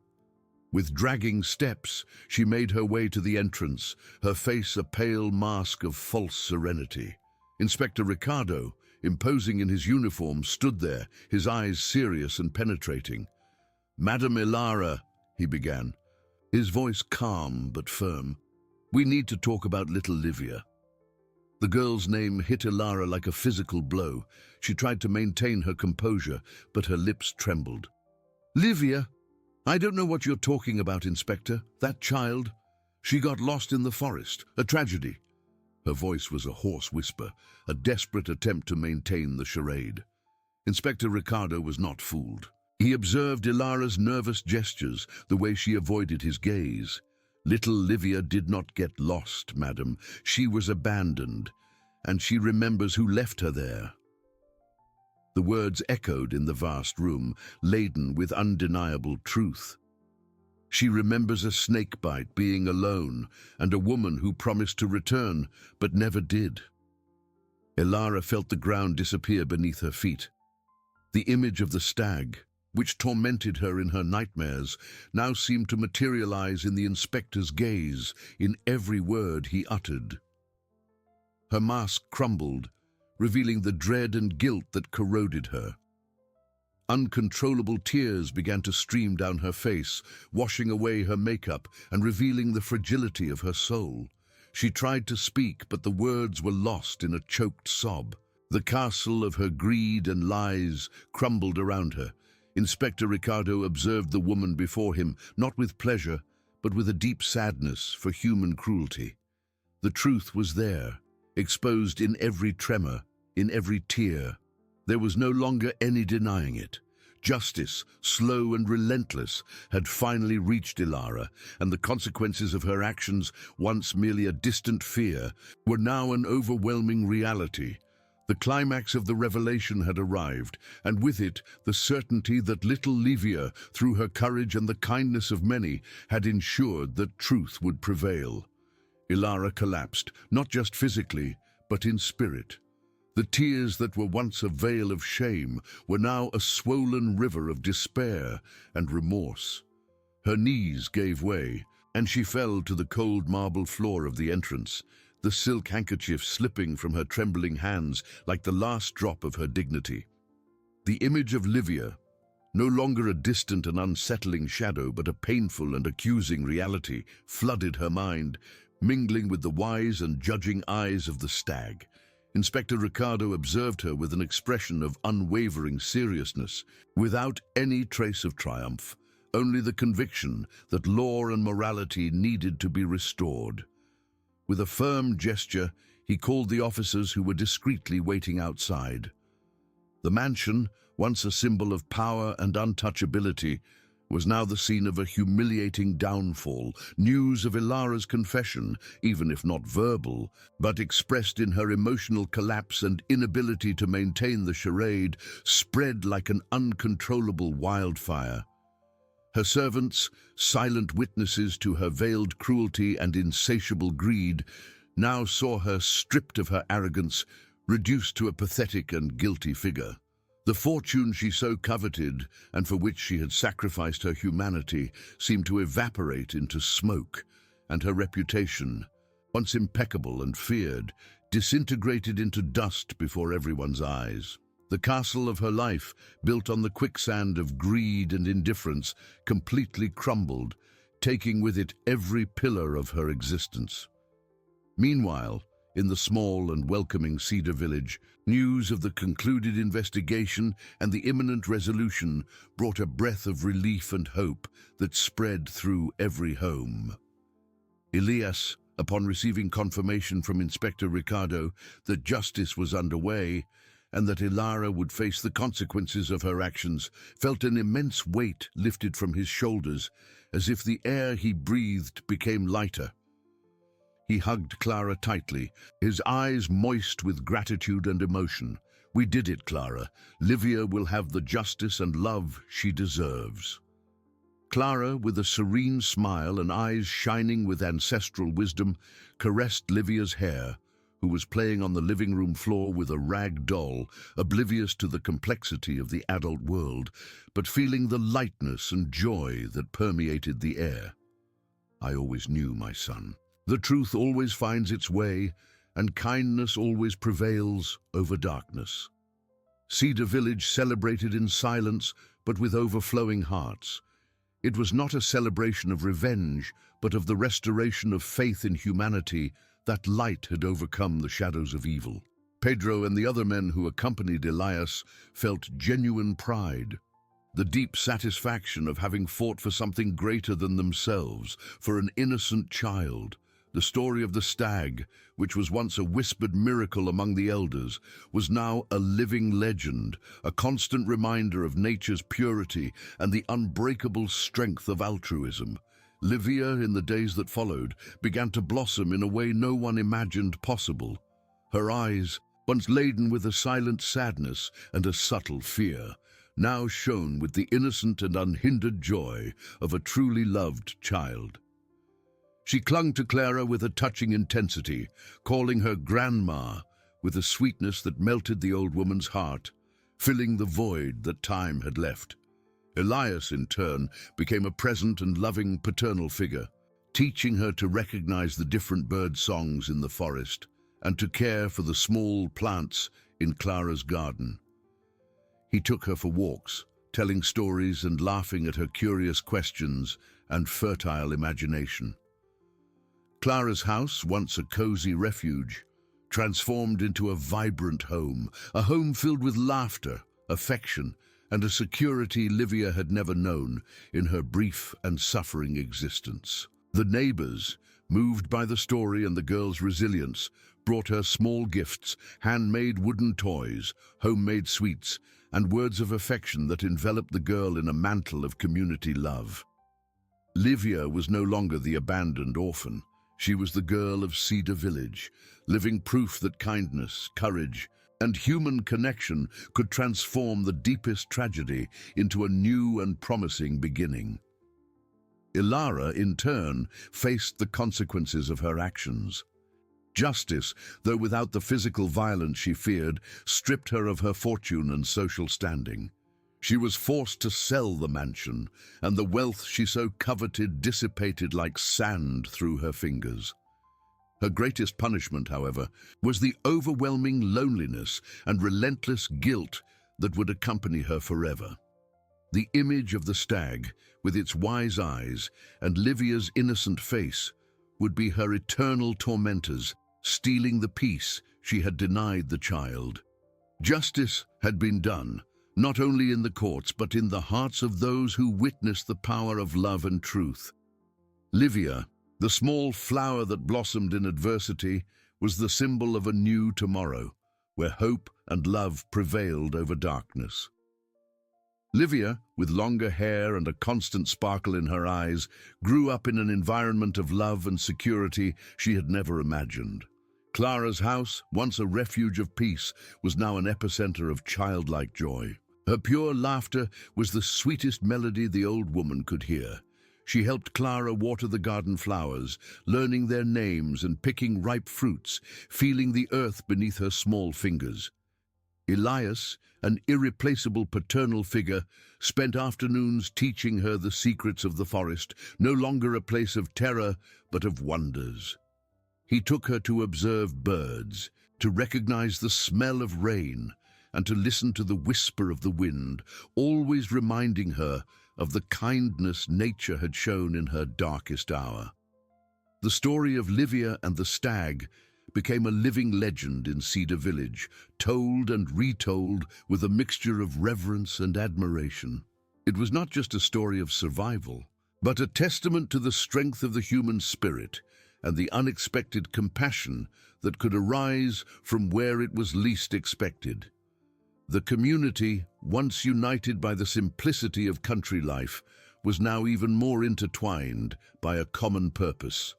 With dragging steps, she made her way to the entrance, her face a pale mask of false serenity. Inspector Ricardo, imposing in his uniform, stood there, his eyes serious and penetrating. "Madam Ilara," he began, his voice calm but firm, "we need to talk about little Livia." The girl's name hit Ilara like a physical blow. She tried to maintain her composure, but her lips trembled. "Livia? I don't know what you're talking about, Inspector. That child? She got lost in the forest. A tragedy." Her voice was a hoarse whisper, a desperate attempt to maintain the charade. Inspector Ricardo was not fooled. He observed Ilara's nervous gestures, the way she avoided his gaze. "Little Livia did not get lost, madam. She was abandoned, and she remembers who left her there." The words echoed in the vast room, laden with undeniable truth. "She remembers a snake bite, being alone, and a woman who promised to return, but never did." Ilara felt the ground disappear beneath her feet. The image of the stag, which tormented her in her nightmares, now seemed to materialize in the inspector's gaze, in every word he uttered. Her mask crumbled, revealing the dread and guilt that corroded her. Uncontrollable tears began to stream down her face, washing away her makeup and revealing the fragility of her soul. She tried to speak, but the words were lost in a choked sob. The castle of her greed and lies crumbled around her. Inspector Ricardo observed the woman before him, not with pleasure, but with a deep sadness for human cruelty. The truth was there, exposed in every tremor, in every tear. There was no longer any denying it. Justice, slow and relentless, had finally reached Ilara, and the consequences of her actions, once merely a distant fear, were now an overwhelming reality. The climax of the revelation had arrived, and with it the certainty that little Livia, through her courage and the kindness of many, had ensured that truth would prevail. Ilara collapsed, not just physically, but in spirit. The tears that were once a veil of shame were now a swollen river of despair and remorse. Her knees gave way, and she fell to the cold marble floor of the entrance. the silk handkerchief slipping from her trembling hands like the last drop of her dignity. The image of Livia, no longer a distant and unsettling shadow but a painful and accusing reality, flooded her mind, mingling with the wise and judging eyes of the stag. Inspector Ricardo observed her with an expression of unwavering seriousness, without any trace of triumph, only the conviction that law and morality needed to be restored. With a firm gesture, he called the officers who were discreetly waiting outside. The mansion, once a symbol of power and untouchability, was now the scene of a humiliating downfall. News of Ilara's confession, even if not verbal, but expressed in her emotional collapse and inability to maintain the charade, spread like an uncontrollable wildfire. Her servants, silent witnesses to her veiled cruelty and insatiable greed, now saw her stripped of her arrogance, reduced to a pathetic and guilty figure. The fortune she so coveted, and for which she had sacrificed her humanity, seemed to evaporate into smoke, and her reputation, once impeccable and feared, disintegrated into dust before everyone's eyes. The castle of her life, built on the quicksand of greed and indifference, completely crumbled, taking with it every pillar of her existence. Meanwhile, in the small and welcoming Cedar village, news of the concluded investigation and the imminent resolution brought a breath of relief and hope that spread through every home. Elias, upon receiving confirmation from Inspector Ricardo that justice was underway and that Ilara would face the consequences of her actions, felt an immense weight lifted from his shoulders, as if the air he breathed became lighter. He hugged Clara tightly, his eyes moist with gratitude and emotion. "We did it, Clara. Livia will have the justice and love she deserves." Clara, with a serene smile and eyes shining with ancestral wisdom, caressed Livia's hair, who was playing on the living room floor with a rag doll, oblivious to the complexity of the adult world, but feeling the lightness and joy that permeated the air. "I always knew, my son. The truth always finds its way, and kindness always prevails over darkness." Cedar Village celebrated in silence, but with overflowing hearts. It was not a celebration of revenge, but of the restoration of faith in humanity, that light had overcome the shadows of evil. Pedro and the other men who accompanied Elias felt genuine pride, the deep satisfaction of having fought for something greater than themselves, for an innocent child. The story of the stag, which was once a whispered miracle among the elders, was now a living legend, a constant reminder of nature's purity and the unbreakable strength of altruism. Livia, in the days that followed, began to blossom in a way no one imagined possible. Her eyes, once laden with a silent sadness and a subtle fear, now shone with the innocent and unhindered joy of a truly loved child. She clung to Clara with a touching intensity, calling her grandma with a sweetness that melted the old woman's heart, filling the void that time had left. Elias, in turn, became a present and loving paternal figure, teaching her to recognize the different bird songs in the forest and to care for the small plants in Clara's garden. He took her for walks, telling stories and laughing at her curious questions and fertile imagination. Clara's house, once a cozy refuge, transformed into a vibrant home, a home filled with laughter, affection, and a security Livia had never known in her brief and suffering existence. The neighbors, moved by the story and the girl's resilience, brought her small gifts, handmade wooden toys, homemade sweets, and words of affection that enveloped the girl in a mantle of community love. Livia was no longer the abandoned orphan. She was the girl of Cedar Village, living proof that kindness, courage, and human connection could transform the deepest tragedy into a new and promising beginning. Ilara, in turn, faced the consequences of her actions. Justice, though without the physical violence she feared, stripped her of her fortune and social standing. She was forced to sell the mansion, and the wealth she so coveted dissipated like sand through her fingers. Her greatest punishment, however, was the overwhelming loneliness and relentless guilt that would accompany her forever. The image of the stag, with its wise eyes, and Livia's innocent face, would be her eternal tormentors, stealing the peace she had denied the child. Justice had been done, not only in the courts but in the hearts of those who witnessed the power of love and truth. Livia, the small flower that blossomed in adversity, was the symbol of a new tomorrow, where hope and love prevailed over darkness. Livia, with longer hair and a constant sparkle in her eyes, grew up in an environment of love and security she had never imagined. Clara's house, once a refuge of peace, was now an epicenter of childlike joy. Her pure laughter was the sweetest melody the old woman could hear. She helped Clara water the garden flowers, learning their names and picking ripe fruits, feeling the earth beneath her small fingers. Elias, an irreplaceable paternal figure, spent afternoons teaching her the secrets of the forest, no longer a place of terror, but of wonders. He took her to observe birds, to recognize the smell of rain, and to listen to the whisper of the wind, always reminding her of the kindness nature had shown in her darkest hour. The story of Livia and the stag became a living legend in Cedar Village, told and retold with a mixture of reverence and admiration. It was not just a story of survival, but a testament to the strength of the human spirit and the unexpected compassion that could arise from where it was least expected. The community, once united by the simplicity of country life, was now even more intertwined by a common purpose: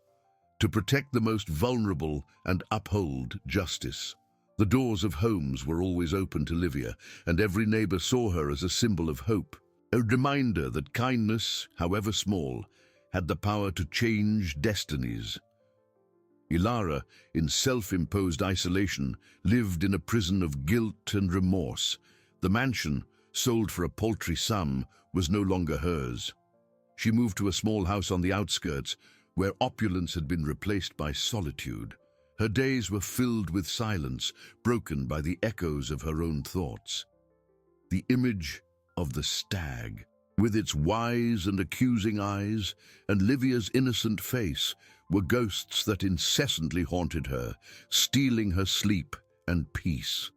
to protect the most vulnerable and uphold justice. The doors of homes were always open to Livia, and every neighbor saw her as a symbol of hope, a reminder that kindness, however small, had the power to change destinies. Ilara, in self-imposed isolation, lived in a prison of guilt and remorse. The mansion, sold for a paltry sum, was no longer hers. She moved to a small house on the outskirts, where opulence had been replaced by solitude. Her days were filled with silence, broken by the echoes of her own thoughts. The image of the stag, with its wise and accusing eyes, and Livia's innocent face, were ghosts that incessantly haunted her, stealing her sleep and peace.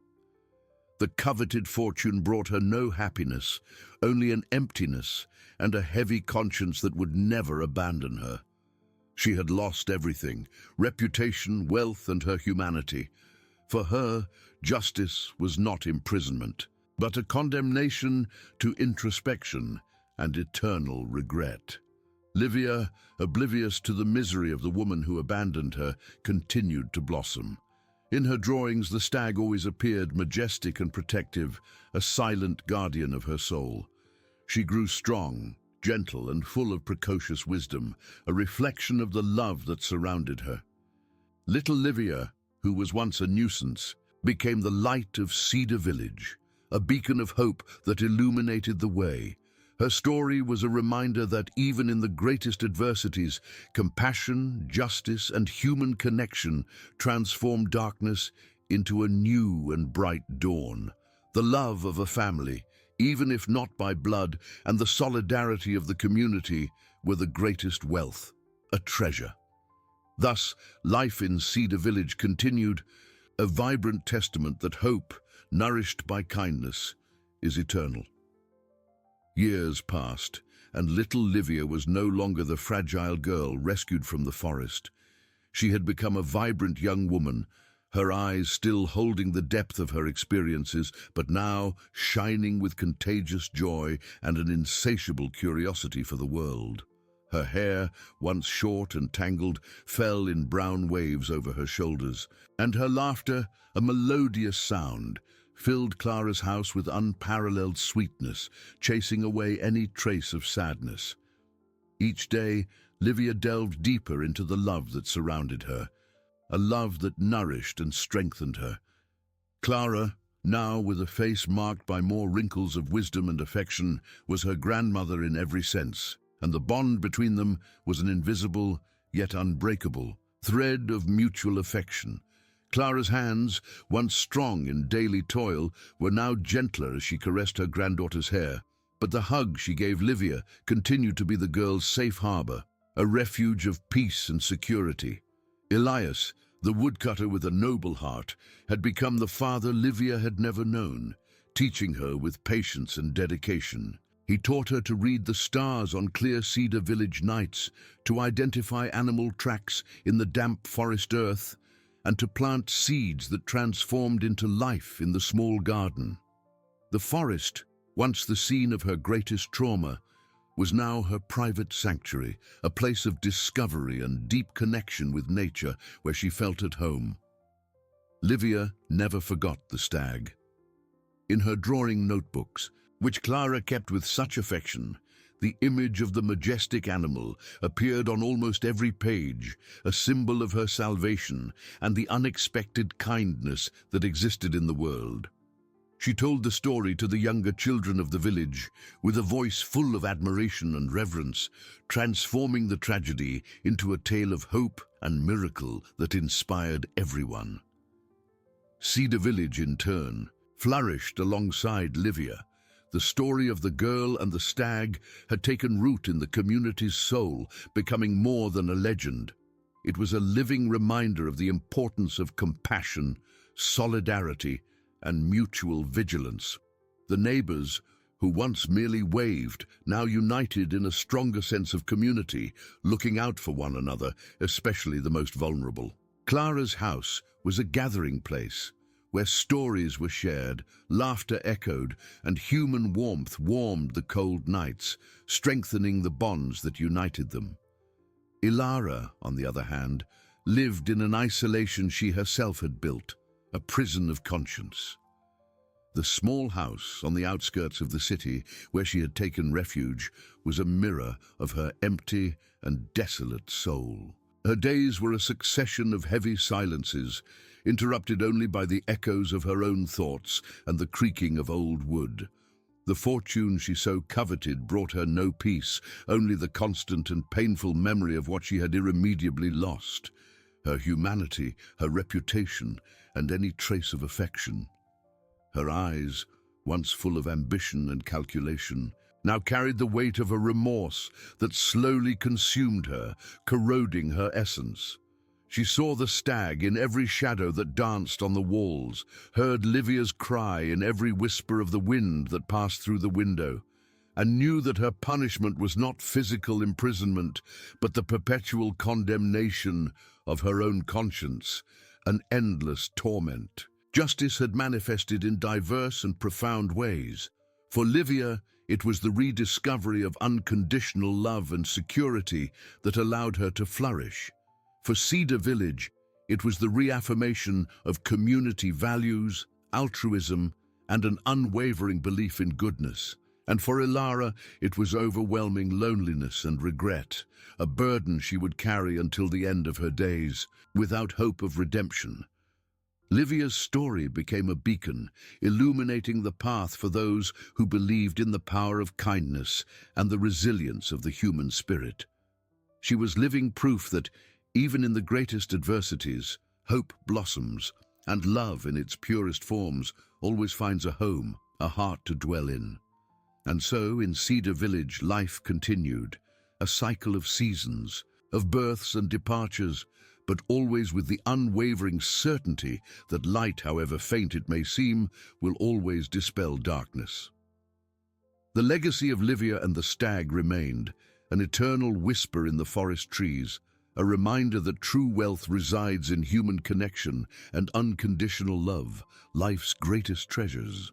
The coveted fortune brought her no happiness, only an emptiness and a heavy conscience that would never abandon her. She had lost everything: reputation, wealth, and her humanity. For her, justice was not imprisonment, but a condemnation to introspection and eternal regret. Livia, oblivious to the misery of the woman who abandoned her, continued to blossom. In her drawings, the stag always appeared majestic and protective, a silent guardian of her soul. She grew strong, gentle, and full of precocious wisdom, a reflection of the love that surrounded her. Little Livia, who was once a nuisance, became the light of Cedar Village, a beacon of hope that illuminated the way. Her story was a reminder that even in the greatest adversities, compassion, justice, and human connection transform darkness into a new and bright dawn. The love of a family, even if not by blood, and the solidarity of the community were the greatest wealth, a treasure. Thus, life in Cedar Village continued, a vibrant testament that hope, nourished by kindness, is eternal. Years passed, and little Livia was no longer the fragile girl rescued from the forest. She had become a vibrant young woman, her eyes still holding the depth of her experiences, but now shining with contagious joy and an insatiable curiosity for the world. Her hair, once short and tangled, fell in brown waves over her shoulders, and her laughter, a melodious sound, filled Clara's house with unparalleled sweetness, chasing away any trace of sadness. Each day, Livia delved deeper into the love that surrounded her, a love that nourished and strengthened her. Clara, now with a face marked by more wrinkles of wisdom and affection, was her grandmother in every sense, and the bond between them was an invisible, yet unbreakable, thread of mutual affection. Clara's hands, once strong in daily toil, were now gentler as she caressed her granddaughter's hair. But the hug she gave Livia continued to be the girl's safe harbor, a refuge of peace and security. Elias, the woodcutter with a noble heart, had become the father Livia had never known, teaching her with patience and dedication. He taught her to read the stars on clear Cedar Village nights, to identify animal tracks in the damp forest earth, and to plant seeds that transformed into life in the small garden. The forest, once the scene of her greatest trauma, was now her private sanctuary, a place of discovery and deep connection with nature where she felt at home. Livia never forgot the stag. In her drawing notebooks, which Clara kept with such affection, the image of the majestic animal appeared on almost every page, a symbol of her salvation and the unexpected kindness that existed in the world. She told the story to the younger children of the village with a voice full of admiration and reverence, transforming the tragedy into a tale of hope and miracle that inspired everyone. Cedar Village, in turn, flourished alongside Livia. The story of the girl and the stag had taken root in the community's soul, becoming more than a legend. It was a living reminder of the importance of compassion, solidarity, and mutual vigilance. The neighbors, who once merely waved, now united in a stronger sense of community, looking out for one another, especially the most vulnerable. Clara's house was a gathering place, where stories were shared, laughter echoed, and human warmth warmed the cold nights, strengthening the bonds that united them. Ilara, on the other hand, lived in an isolation she herself had built, a prison of conscience. The small house on the outskirts of the city where she had taken refuge was a mirror of her empty and desolate soul. Her days were a succession of heavy silences, interrupted only by the echoes of her own thoughts and the creaking of old wood. The fortune she so coveted brought her no peace, only the constant and painful memory of what she had irremediably lost: her humanity, her reputation, and any trace of affection. Her eyes, once full of ambition and calculation, now carried the weight of a remorse that slowly consumed her, corroding her essence. She saw the stag in every shadow that danced on the walls, heard Livia's cry in every whisper of the wind that passed through the window, and knew that her punishment was not physical imprisonment, but the perpetual condemnation of her own conscience, an endless torment. Justice had manifested in diverse and profound ways. For Livia, it was the rediscovery of unconditional love and security that allowed her to flourish. For Cedar Village, it was the reaffirmation of community values, altruism, and an unwavering belief in goodness. And for Ilara, it was overwhelming loneliness and regret, a burden she would carry until the end of her days, without hope of redemption. Livia's story became a beacon, illuminating the path for those who believed in the power of kindness and the resilience of the human spirit. She was living proof that, even in the greatest adversities, hope blossoms, and love in its purest forms always finds a home, a heart to dwell in. And so, in Cedar Village, life continued, a cycle of seasons, of births and departures, but always with the unwavering certainty that light, however faint it may seem, will always dispel darkness. The legacy of Livia and the stag remained, an eternal whisper in the forest trees, a reminder that true wealth resides in human connection and unconditional love, life's greatest treasures.